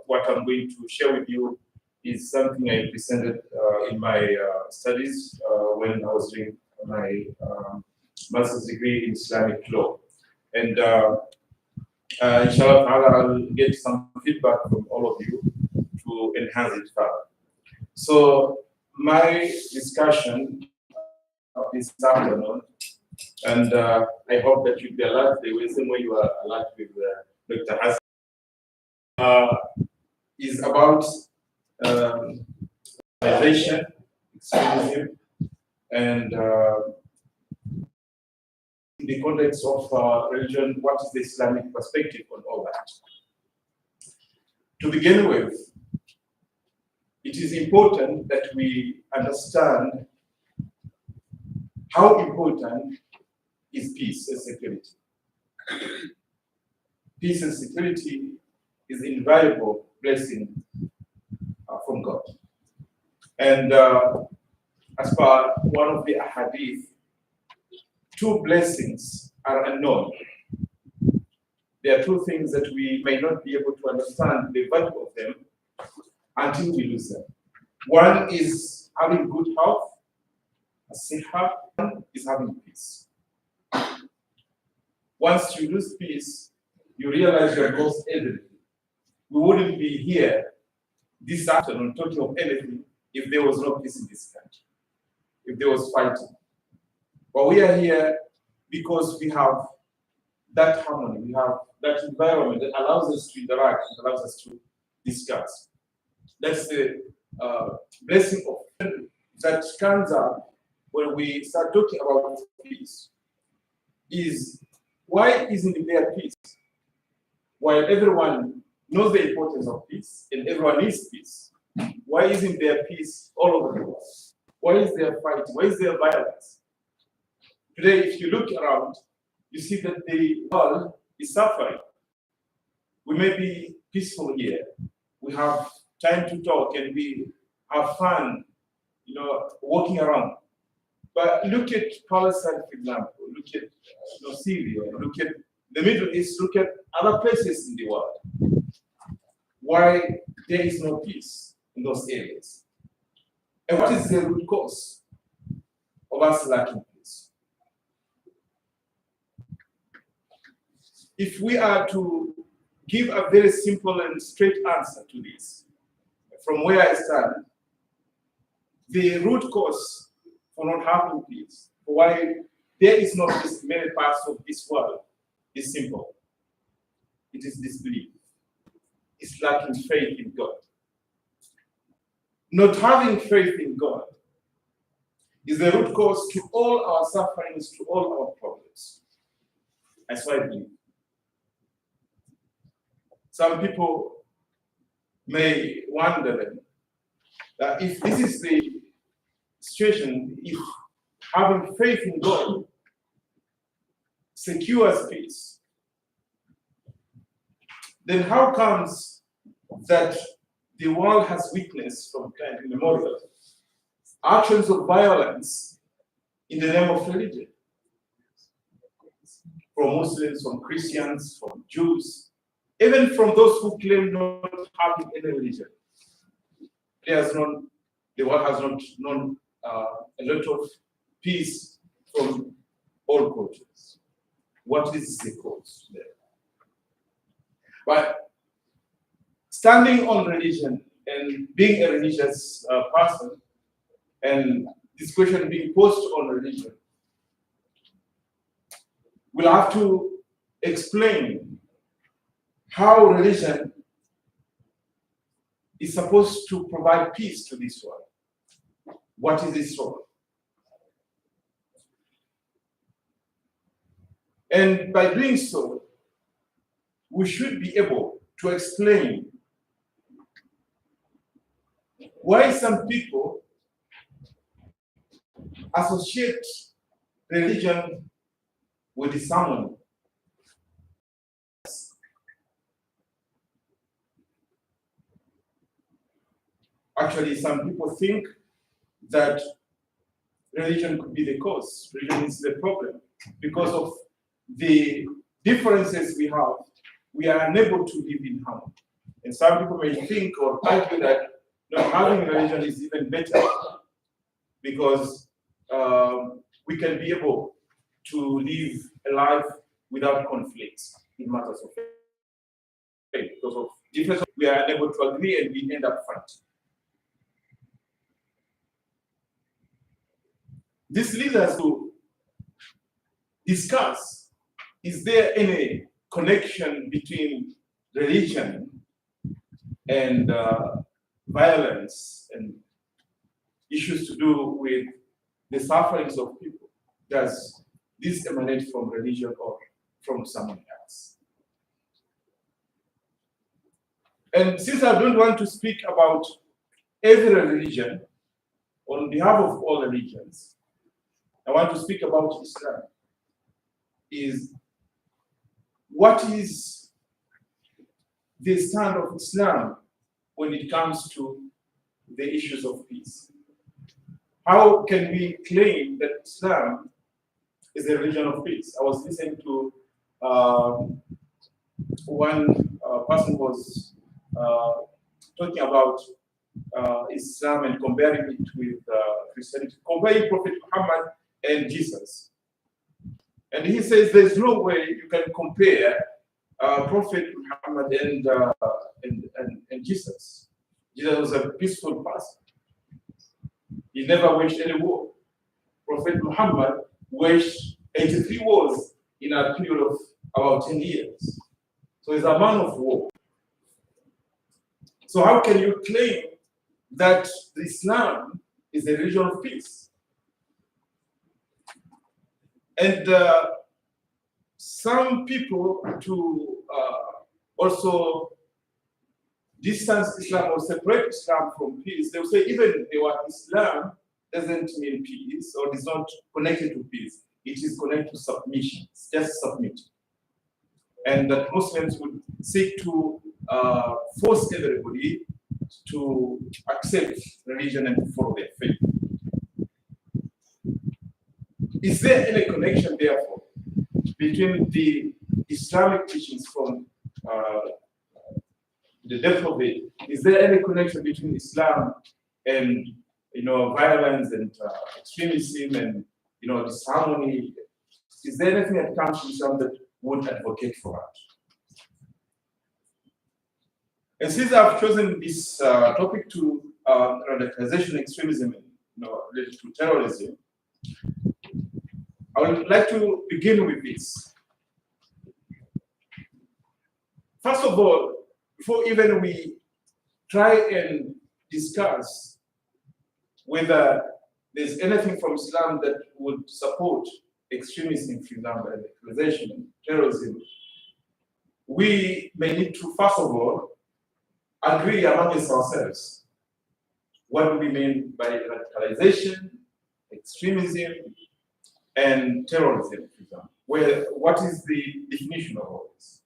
Speaker 3: what I'm going to share with you is something I presented in my studies when I was doing my master's degree in Islamic law. And inshallah, I'll get some feedback from all of you to enhance it further. So my discussion this afternoon, and I hope that you'll be alert the same way you are alert with Dr. Hassan, is about civilization, extremism, and in the context of religion, what is the Islamic perspective on all that? To begin with, it is important that we understand how important is peace and security. Peace and security is an invaluable blessing from God. And as per one of the hadith, two blessings are unknown. There are two things that we may not be able to understand the value of them until we lose them. One is having good health, one is having peace. Once you lose peace, you realize you have lost everything. We wouldn't be here this afternoon talking of anything if there was no peace in this country. if there was fighting. But we are here because we have that harmony, we have that environment that allows us to interact, allows us to discuss. That's the blessing of that comes up when we start talking about peace. Is why isn't there peace? While everyone knows the importance of peace and everyone needs peace, why isn't there peace all over the world? Why is there fighting? Why is there violence? Today, if you look around, you see that the world is suffering. We may be peaceful here. We have time to talk and we have fun, walking around. But look at Palestine, for example. Look at Syria. Look at the Middle East. Look at other places in the world. Why there is no peace in those areas? And what is the root cause of us lacking peace? If we are to give a very simple and straight answer to this, from where I stand, the root cause for not having peace, why there is not peace in many parts of this world, is simple. It is disbelief. It's lacking faith in God. Not having faith in God is the root cause to all our sufferings, to all our problems. That's what I believe. Some people may wonder then that if this is the situation, if having faith in God secures peace, then how comes that the world has witnessed from time immemorial actions of violence in the name of religion? From Muslims, from Christians, from Jews, even from those who claim not having any religion. The world has not known a lot of peace from all cultures. What is the cause there? But standing on religion and being a religious person, and this question being posed on religion, we'll have to explain how religion is supposed to provide peace to this world. What is its role? And by doing so, we should be able to explain why some people associate religion with disharmony. Actually, some people think that religion could be the cause. Religion is the problem. Because of the differences we have, we are unable to live in harmony. And some people may think or argue that having religion is even better because we can be able to live a life without conflicts in matters of faith. Because of differences, we are unable to agree and we end up fighting. This leads us to discuss, is there any connection between religion and violence and issues to do with the sufferings of people? Does this emanate from religion or from someone else? And since I don't want to speak about every religion on behalf of all religions, I want to speak about Islam. What is the stand of Islam when it comes to the issues of peace? How can we claim that Islam is a religion of peace? I was listening to one person was talking about Islam and comparing it with Christianity, comparing Prophet Muhammad and Jesus. And he says there's no way you can compare Prophet Muhammad and Jesus. Jesus was a peaceful person. He never waged any war. Prophet Muhammad waged 83 wars in a period of about 10 years. So he's a man of war. So how can you claim that Islam is a religion of peace? And some people to also distance Islam or separate Islam from peace, they will say even the word Islam doesn't mean peace or is not connected to peace. It is connected to submission. It's just submit. And that Muslims would seek to force everybody to accept religion and to follow their faith. Is there any connection, therefore, between the Islamic teachings from the depth of it? Is there any connection between Islam and violence and extremism and disharmony? Is there anything that comes from Islam that would advocate for that? And since I've chosen this topic to radicalization, extremism, related to terrorism, I would like to begin with this. First of all, before even we try and discuss whether there's anything from Islam that would support extremism, for example, radicalization, terrorism, we may need to, first of all, agree amongst ourselves. What do we mean by radicalization, extremism, and terrorism, for example? What is the definition of all this?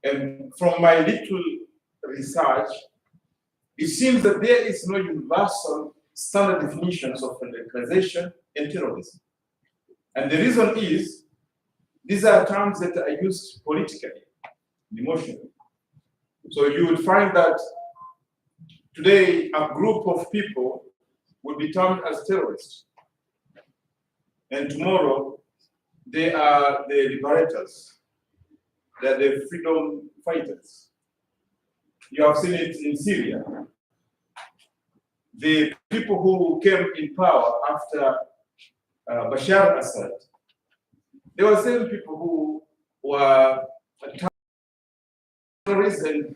Speaker 3: And from my little research, it seems that there is no universal standard definitions of radicalization and terrorism. And the reason is, these are terms that are used politically, emotionally. So you would find that today a group of people will be termed as terrorists. And tomorrow, they are the liberators. They are the freedom fighters. You have seen it in Syria. The people who came in power after Bashar al-Assad, they were same people who were terrorists, and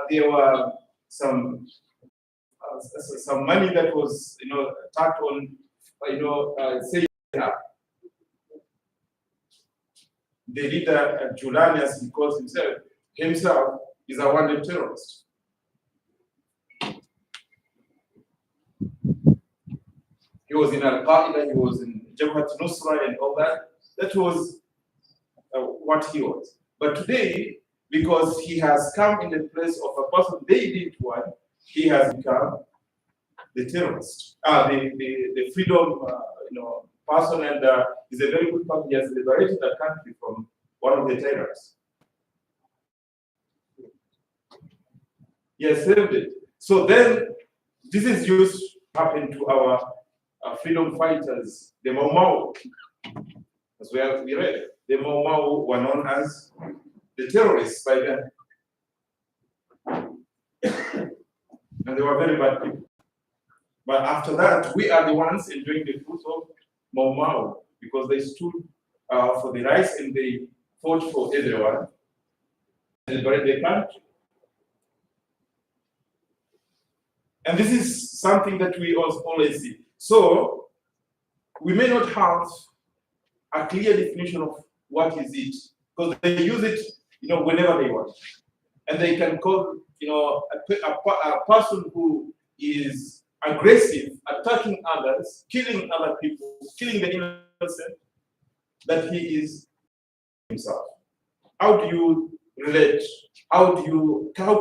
Speaker 3: there were some money that was tacked on say the leader Julius, because himself is a wanted terrorist. He was in Al-Qaeda, he was in Jabhat Nusra and all that. That was what he was. But today, because he has come in the place of a person they didn't want, he has become the terrorist, the freedom person, and is a very good person. He has liberated the country from one of the terrorists. He has saved it. So then, this is used to happen to our freedom fighters, the Mau Mau, as we read. The Mau Mau were known as the terrorists by then. And they were very bad people. But after that, we are the ones enjoying the fruits of Mau Mau, because they stood for the rights and they fought for everyone and liberate the country. And this is something that we always see. So we may not have a clear definition of what is it, because they use it, whenever they want, and they can call, a person who is aggressive, attacking others, killing other people, killing the innocent, that he is himself. How do you relate? How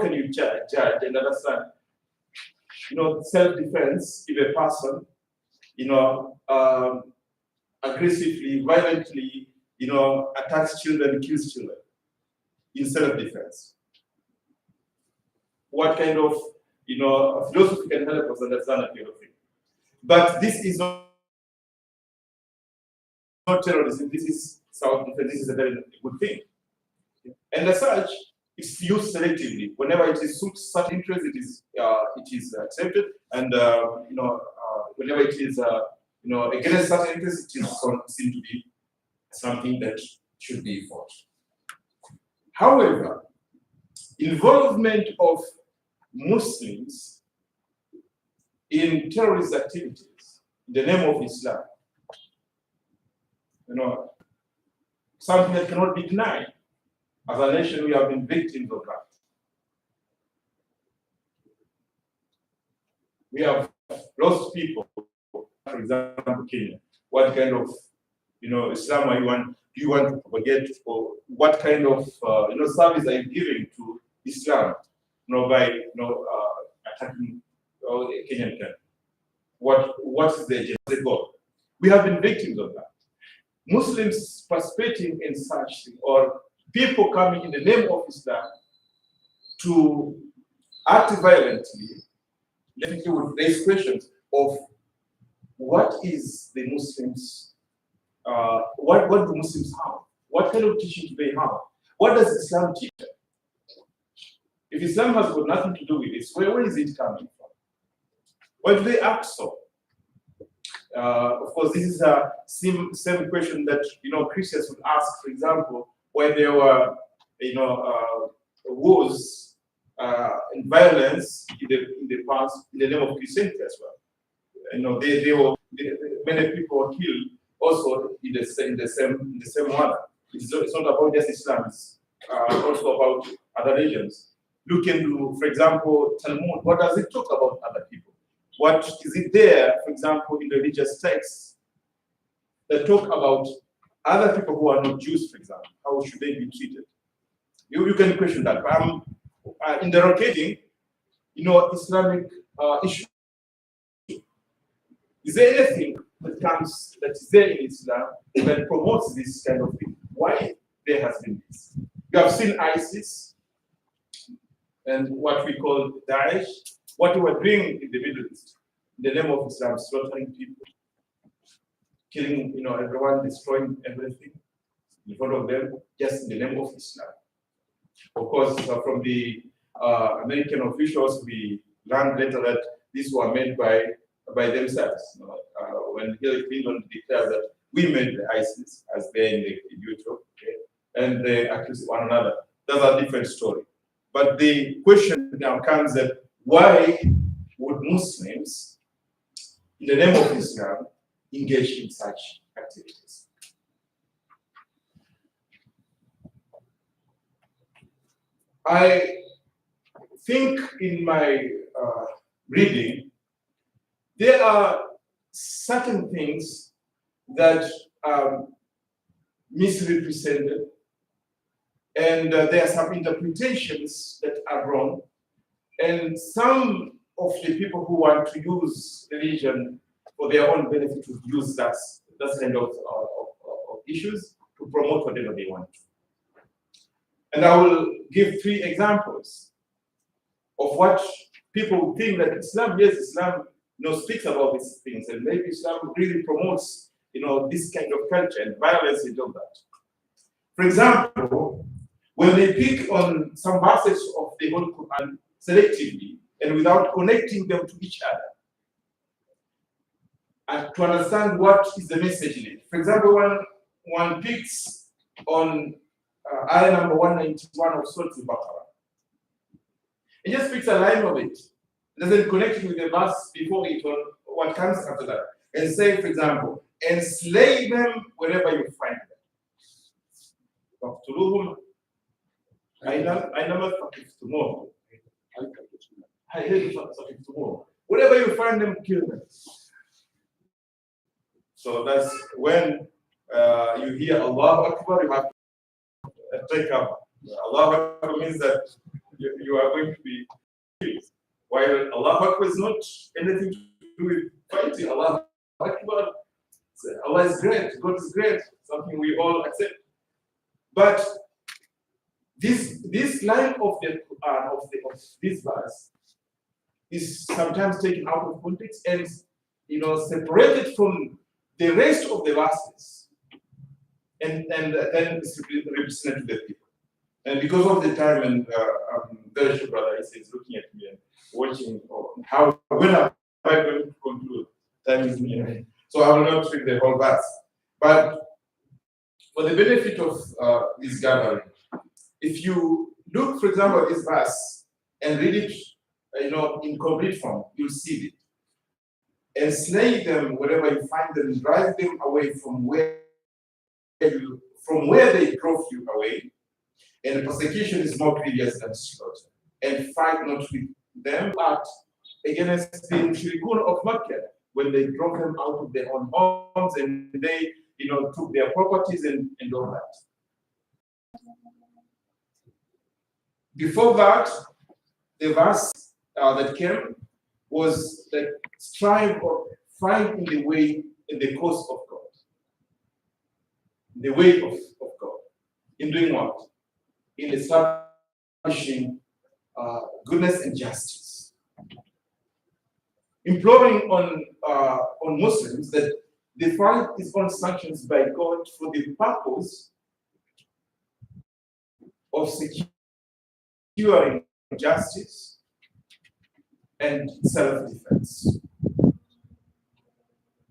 Speaker 3: can you judge and understand? Self-defense, if a person, aggressively, violently, attacks children, kills children in self-defense. What kind of, philosophy can help us understand that kind of thing? But this is not terrorism. This is self-defense. This is a very good thing. And as such, it's used selectively. Whenever it is suits certain interest, it is accepted, and whenever it is against certain interest, it is seen to be something that should be fought. However, involvement of Muslims in terrorist activities in the name of Islam, something that cannot be denied. As a nation, we have been victims of that. We have lost people. For example, Kenya. What kind of Islam do you want to propagate, or what kind of service are you giving to Islam? By attacking the Kenyan camp. What is the agenda goal? We have been victims of that. Muslims participating in such thing, or people coming in the name of Islam to act violently, definitely would raise questions of what is the Muslims, what do Muslims have? What kind of teaching do they have? What does Islam teach them? If Islam has got nothing to do with this, where is it coming from? Why do they act so? Of course, this is a same question that Christians would ask. For example, when there were wars and violence in the past in the name of Christianity as well. Many people were killed also in the same manner. It's not about just Islam. It's also about other religions. Look into, for example, Talmud. What does it talk about other people? What is it there, for example, in religious texts that talk about other people who are not Jews, for example? How should they be treated? You can question that. But in the rocketing, Islamic issue. Is there anything that is there in Islam that promotes this kind of thing? Why there has been this? You have seen ISIS and what we call Daesh, what we were doing in the Middle East, in the name of Islam, slaughtering people, killing everyone, destroying everything in front of them, just in the name of Islam. Of course, from the American officials, we learned later that these were made by themselves. When Hillary Clinton declared that we made the ISIS as they're in the YouTube, and they accuse one another, that's a different story. But the question now comes that why would Muslims, in the name of Islam, engage in such activities? I think in my reading, there are certain things that are misrepresented, and there are some interpretations that are wrong, and some of the people who want to use religion for their own benefit would use that kind of issues to promote whatever they want. And I will give 3 examples of what people think that Islam, yes, Islam speaks about these things, and maybe Islam really promotes this kind of culture and violence and all that. For example, when they pick on some verses of the Holy Quran selectively and without connecting them to each other, and to understand what is the message in it. For example, when one picks on ayah number 191 of Surah Al-Baqarah, it just picks a line of it. It doesn't connect it with the verse before it or what comes after that. And say, for example, enslave them wherever you find them. Wherever you find them, kill them. So that's when you hear Allahu Akbar, you have to take up. Allahu Akbar means that you are going to be killed. While Allahu Akbar is not anything to do with fighting. Allahu Akbar, Allah is great, God is great, something we all accept. But this line of the Quran, of this verse, is sometimes taken out of context and separated from the rest of the verses, and then it's represented to the people. And because of the time, and I'm very sure Brother Isa is looking at me and watching, how, when am I going to conclude? Time is near. So I will not read the whole verse. But for the benefit of this gathering, if you look, for example, at this verse and read it, in complete form, you'll see it. Enslave them wherever you find them, drive them away from where they drove you away, and persecution is more grievous than slaughter. And fight not with them, but against the Mushrikun of Makkah, when they drove them out of their own homes and they, took their properties and all that. Before that, the verse that came was that strive or find in the way, in the course of God. The way of God. In doing what? In establishing goodness and justice. Imploring on Muslims that they find his own sanctions by God for the purpose of securing justice and self-defense.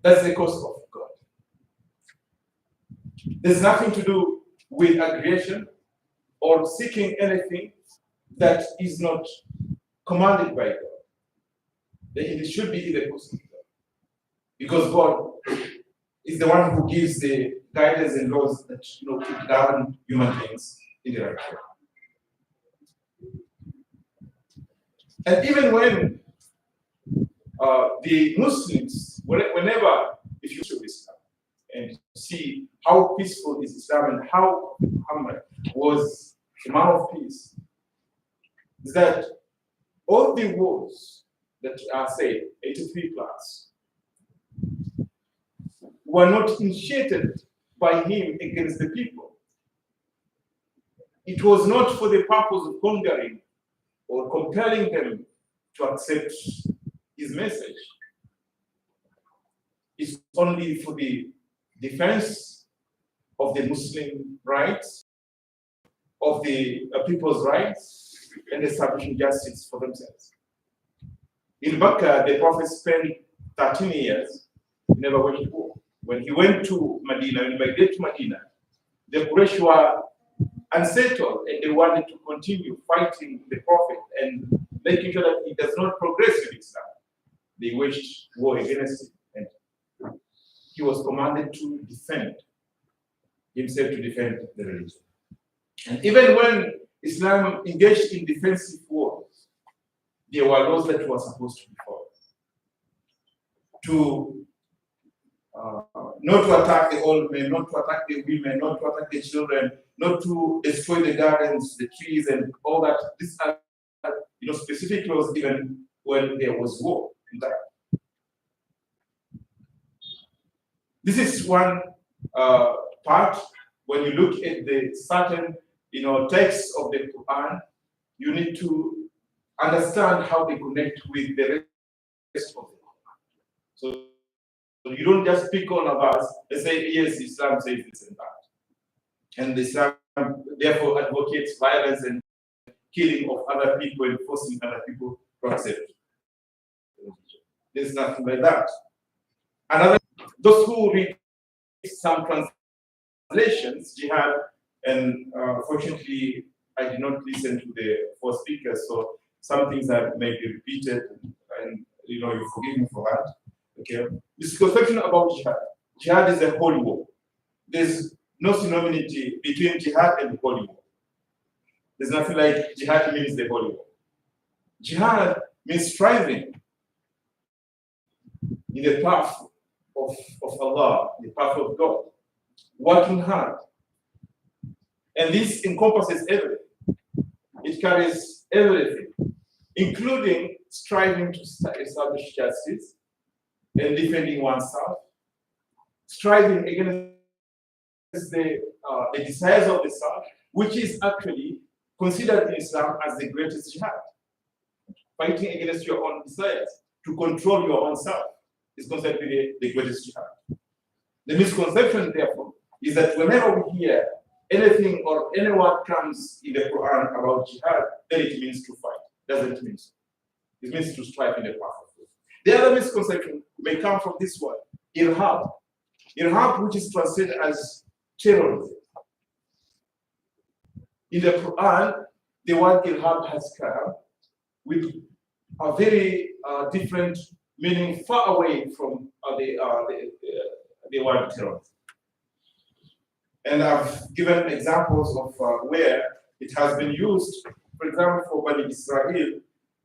Speaker 3: That's the cause of God. There's nothing to do with aggression or seeking anything that is not commanded by God. It should be the cause of God. Because God is the one who gives the guidance and laws that to govern human beings in the right way. And even when the Muslims, whenever, if you show Islam and see how peaceful is Islam and how Muhammad was a man of peace, is that all the wars that are said, 83 plus, were not initiated by him against the people. It was not for the purpose of conquering or compelling them to accept his message. It's only for the defense of the Muslim rights, of the people's rights, and establishing justice for themselves. In Makkah, the Prophet spent 13 years, he never went to war. When he went to Medina, when he migrated to Medina, the Quraysh were unsettled and they wanted to continue fighting the Prophet and making sure that he does not progress with Islam. They waged war against him, and he was commanded to defend himself, to defend the religion. And even when Islam engaged in defensive wars, there were laws that were supposed to be followed. To not to attack the old men, not to attack the women, not to attack the children, not to destroy the gardens, the trees, and all that. These are, specific laws even when there was war in that. This is one part. When you look at the certain, texts of the Quran, you need to understand how they connect with the rest of the Quran. So you don't just pick on a verse and say, yes, Islam says this and that. And Islam therefore advocates violence and killing of other people and forcing other people to accept. There's nothing like that. Another, those who read some translations, jihad, and fortunately, I did not listen to the four speakers, so some things that may be repeated, and you forgive me for that. Okay, this conception about jihad. Jihad is a holy war. There's no synonymity between jihad and the holy war. There's nothing like jihad means the holy war. Jihad means striving in the path of Allah, the path of God, working hard. And this encompasses everything. It carries everything, including striving to establish justice and defending oneself, striving against the desires of the self, which is actually considered in Islam as the greatest jihad. Fighting against your own desires, to control your own self, is considered to be the greatest jihad. The misconception, therefore, is that whenever we hear anything or any word comes in the Quran about jihad, then it means to fight. Doesn't mean so. It means to strive in the path of truth. The other misconception may come from this word, irhab. Irhab, which is translated as terrorism. In the Quran, the word irhab has come with a very different meaning, far away from the word terrorism. And I've given examples of where it has been used. For example, for Bani Israel,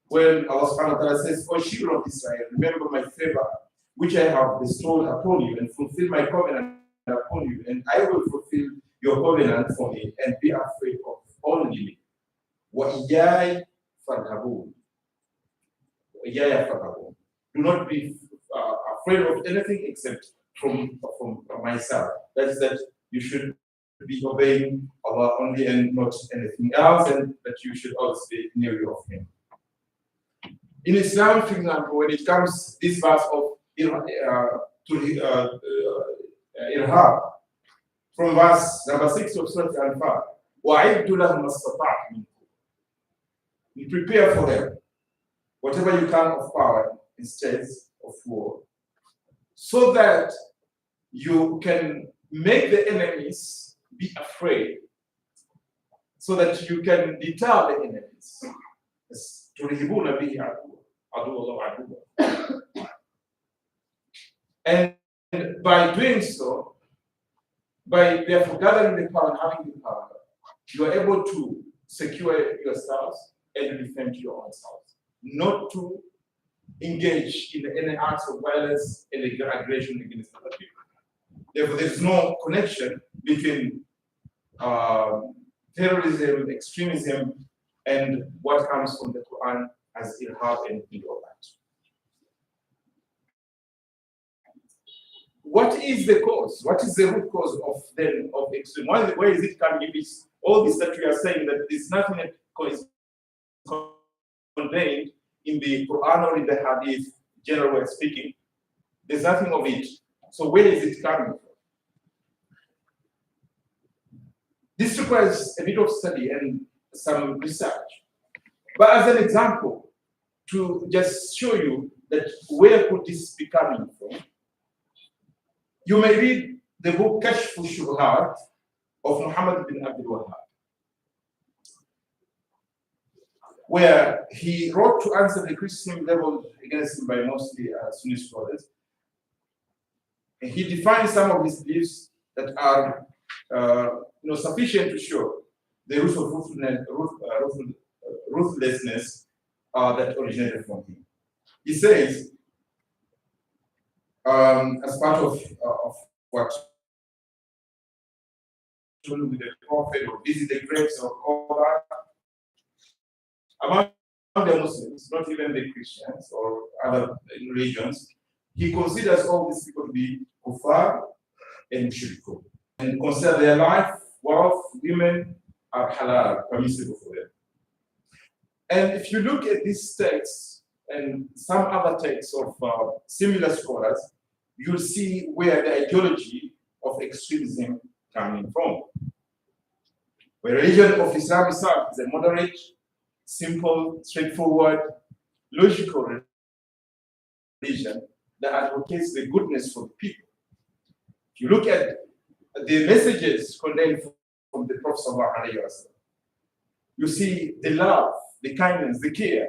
Speaker 3: when Allah subhanahu wa ta'ala says, O children of Israel, remember my favor, which I have bestowed upon you, and fulfill my covenant upon you, and I will fulfill your covenant for me, and be afraid of only me. وَإِيَّايَ فَارْهَبُونَ. وَإِيَّايَ فَارْهَبُونَ. Do not be afraid of anything except from myself. That is that you should be obeying Allah only and not anything else, and that you should always be near of Him. In Islam, for example, when it comes this verse of irhab, from verse number 6 of Surah Al-Anfal, وَعِدُّ لَهُمْ مَا اسْتَطَعْتُم مِنْ قُوَّةٍ. You prepare for them whatever you can of power instead of war, so that you can make the enemies be afraid, so that you can deter the enemies. تُرْهِبُونَ بِهِ عَدُوَّ اللَّهِ وَعَدُوَّهُ. And by doing so, by therefore gathering the power and having the power, you are able to secure yourselves and defend your own selves, not to engage in any acts of violence and aggression against other people. Therefore, there's no connection between terrorism, extremism, and what comes from the Quran as irhab and all that. What is the cause? What is the root cause of extremism? Why is it coming? If it's all this that we are saying, that there's nothing that is contained in the Quran or in the Hadith, generally speaking, there's nothing of it. So where is it coming from? This requires a bit of study and some research. But as an example, to just show you that where could this be coming from, you may read the book Kashf al-Shubuhat of Muhammad bin Abdul Wahhab, where he wrote to answer the criticism leveled against him by mostly Sunni scholars. And he defines some of his beliefs that are sufficient to show the root of ruthlessness that originated from him. He says, as part of what with the prophet or visit the graves or all that, among the Muslims, not even the Christians or other religions, he considers all these people to be kuffar and mushrikun, and consider their life, wealth, women are halal, permissible for them. And if you look at these texts and some other texts of similar scholars, you'll see where the ideology of extremism coming from. The religion of Islam itself is a moderate, simple, straightforward, logical religion that advocates the goodness for the people. If you look at the messages contained from the Prophet ﷺ, you see the love, the kindness, the care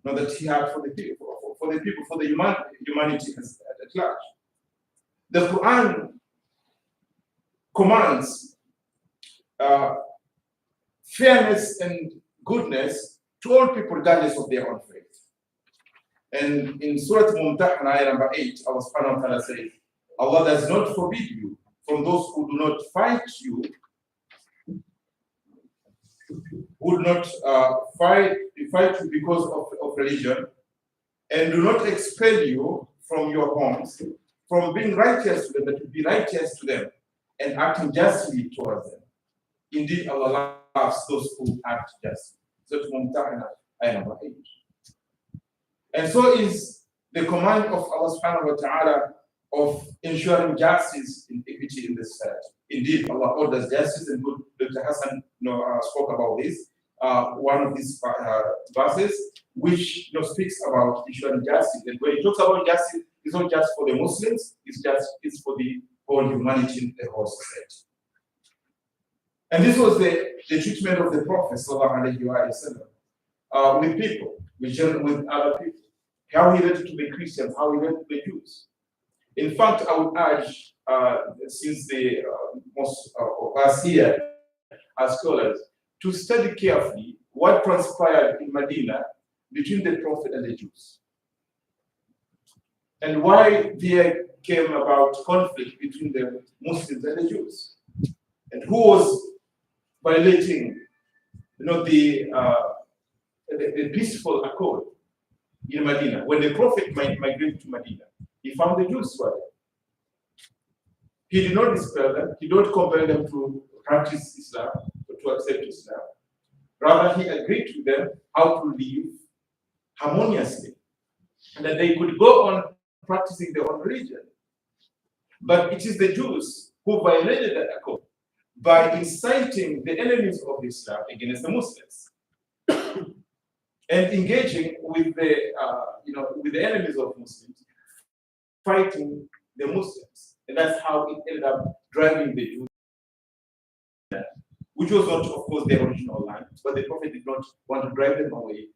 Speaker 3: that he had for the people, for the humanity at large. The Quran commands fairness and goodness to all people regardless of their own faith. And in Surah Mumtahana, ayah number 8, Allah subhanahu wa ta'ala says, Allah does not forbid you from those who do not fight you, who do not fight you because of religion, and do not expel you from your homes, from being righteous to them, but to be righteous to them, and acting justly towards them. Indeed, Allah loves those who act justly. Surah Mumtahana, ayah number 8. And so is the command of Allah subhanahu wa ta'ala
Speaker 4: of ensuring justice and equity in the society. Indeed, Allah orders justice, and good Dr. Hassan spoke about this. One of these verses, which speaks about ensuring justice. And when he talks about justice, it's not just for the Muslims; it's for the whole humanity and the whole society. And this was the treatment of the Prophet with people, with other people. How he related to the Christians, how he related to the Jews. In fact, I would urge, since the most of us here as scholars, to study carefully what transpired in Medina between the Prophet and the Jews, and why there came about conflict between the Muslims and the Jews, and who was violating, the peaceful accord in Medina. When the Prophet migrated to Medina, he found the Jews were there. He did not dispel them. He did not compel them to practice Islam, or to accept Islam. Rather, he agreed to them how to live harmoniously, and that they could go on practicing their own religion. But it is the Jews who violated that accord by inciting the enemies of Islam against the Muslims, and engaging with the enemies of Muslims, fighting the Muslims, and that's how it ended up driving the Jews, which was not, of course, their original land, but the Prophet did not want to drive them away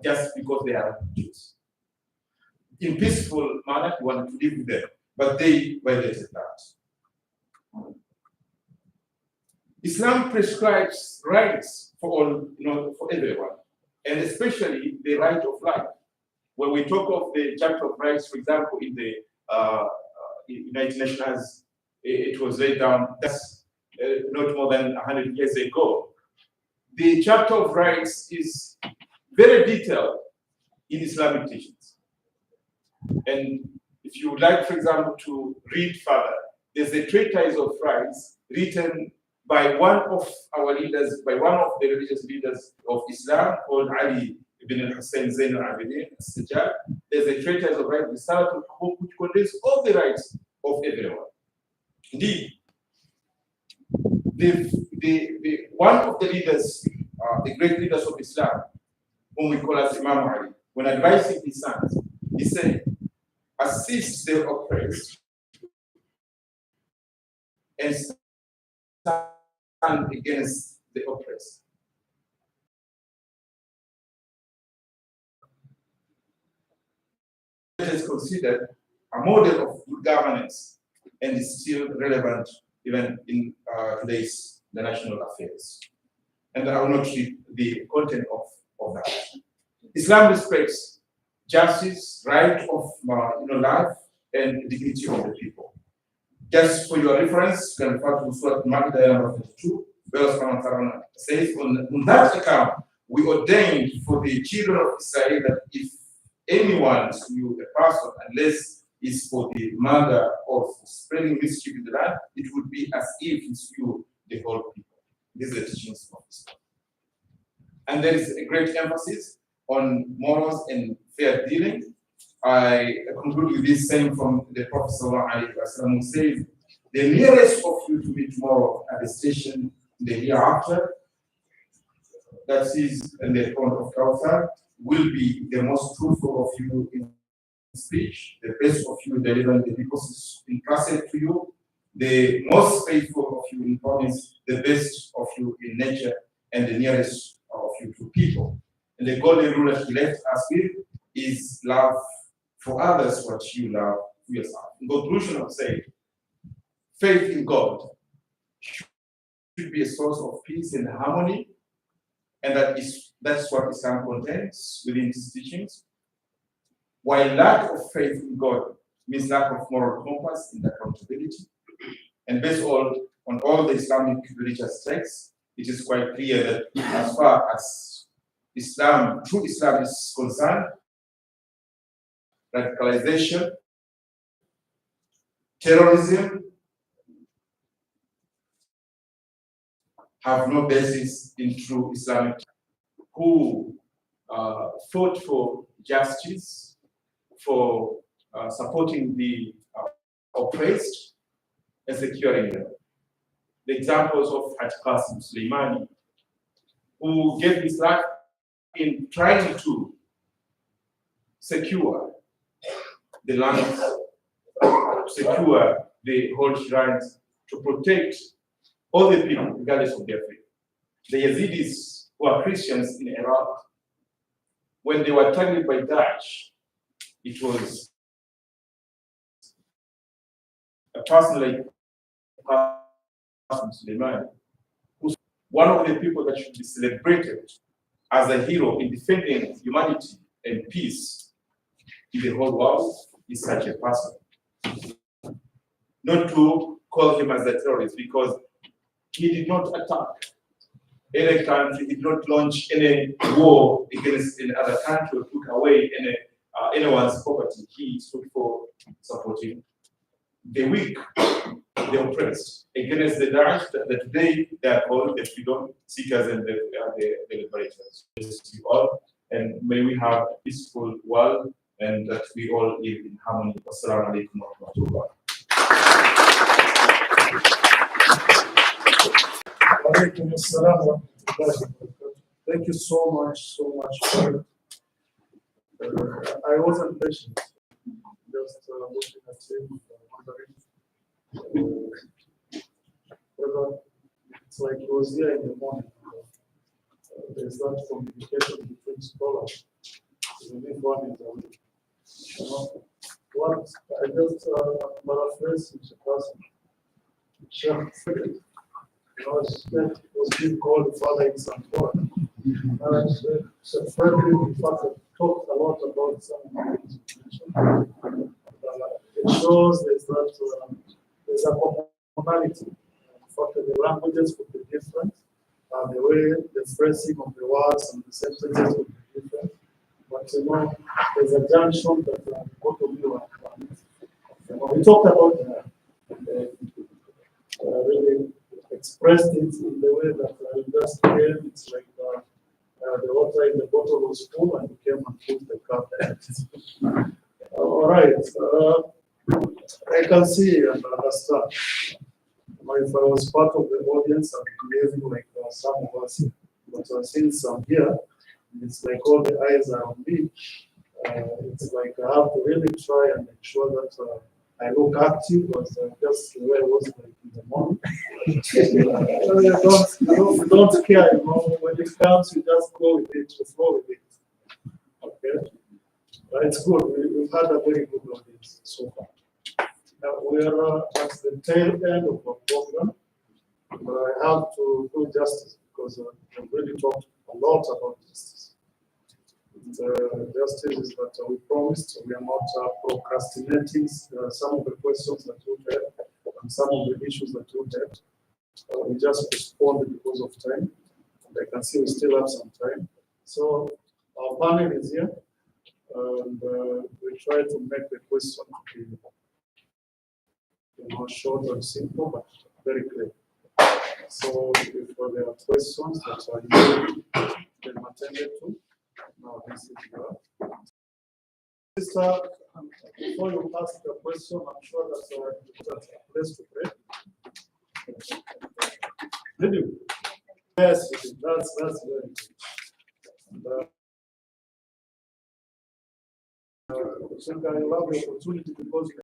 Speaker 4: just because they are Jews. In peaceful manner, he wanted to live with them, but they violated that. Islam prescribes rights for all, for everyone, and especially the right of life. When we talk of the chapter of rights, for example, in the United Nations, it was laid down that's not more than 100 years ago. The chapter of rights is very detailed in Islamic teachings. And if you would like, for example, to read further, there's a treatise of rights written by one of our leaders, by one of the religious leaders of Islam, called Ali ibn al-Hussein Zain al-Abidin al-Sajjad. There's a treatise of rights, the Salat al-Hukuk, which contains all the rights of everyone. Indeed, one of the leaders, the great leaders of Islam, whom we call as Imam Ali, when advising his sons, he said, assist the oppressed and stand against the oppressed. It is considered a model of good governance and is still relevant even in today's national affairs. And I will not read the content of that. Islam respects justice, right of life, and dignity of the people. Just for your reference, you can refer to Surah Al-Ma'idah number 52, where Allah says, on that account, we ordained for the children of Israel that if anyone slew a person, unless it's for the murder or for spreading mischief in the land, it would be as if he slew the whole people. These are the teachings of Islam. And there is a great emphasis on morals and fair dealing. I conclude with this saying from the Prophet ﷺ, who says, the nearest of you to me tomorrow at the station the hereafter, that is in the front of Kawthar, will be the most truthful of you in speech, the best of you delivering the people's entrusted to you, the most faithful of you in promise, the best of you in nature, and the nearest of you to people. And the golden rule that he left us with is love for others what you love for yourself. In conclusion, I would say, faith in God should be a source of peace and harmony, and that's what Islam contains within its teachings. While lack of faith in God means lack of moral compass and accountability, and based on all the Islamic religious texts, it is quite clear that as far as true Islam is concerned, radicalization, terrorism have no basis in true Islamic, who fought for justice, for supporting the oppressed and securing them. The examples of Haj Qasim Soleimani, who gave his life in trying to secure the lands, to secure the holy shrines, to protect all the people, regardless of their faith. The Yazidis, who are Christians in Iraq, when they were targeted by Daesh, it was a person like Qasim Soleimani, who's one of the people that should be celebrated as a hero in defending humanity and peace in the whole world, is such a person. Not to call him as a terrorist, because he did not attack any country, he did not launch any war against any other country or took away anyone's property. He stood for supporting the weak, the oppressed, against the Daesh that today they are called the freedom seekers and the liberators. Bless you all, and may we have a peaceful world and that we all live in harmony. Wassalamu alaikum wa rahmatullah.
Speaker 1: Walaikum assalam wa rahmatullahi wa barakatuh. Thank you so much. I wasn't patient, just looking at him, wondering whether it's like he was here in the morning. There's that communication between scholars. Even if one is away. What I just paraphrased Mr. Person. That was being called Father in some form. So Frederick, in fact, talked a lot about some of things you mentioned. It shows there's a commonality. In fact, the languages could be different. The way the phrasing of the words and the sentences could be different. But there's a junction that both of you are. We talked about really expressed it in the way that just came. It's like the water in the bottle was full and you came and put the cup there. All right. I can see and understand. If I was part of the audience, I'm behaving like some of us, but since I'm here, it's like all the eyes are on me. It's like I have to really try and make sure that I look active, but just the way I was like in the morning. You don't care, when it comes, you just go with it, you flow with it. Okay? But it's good. We've had a very good audience so far. Now we are at the tail end of our program, but I have to do justice because we've really talked a lot about justice. Justice is that we promised we are not procrastinating some of the questions that we had and some of the issues that we had. We just postponed because of time. And I can see we still have some time. So our panel is here, and we try to make the question short and simple, but very clear. So if there are questions that are usually attended to, now this is your. Sister, before you ask the question, I'm sure that's a place to pray. Did you? Yes, that's very good. I love the opportunity because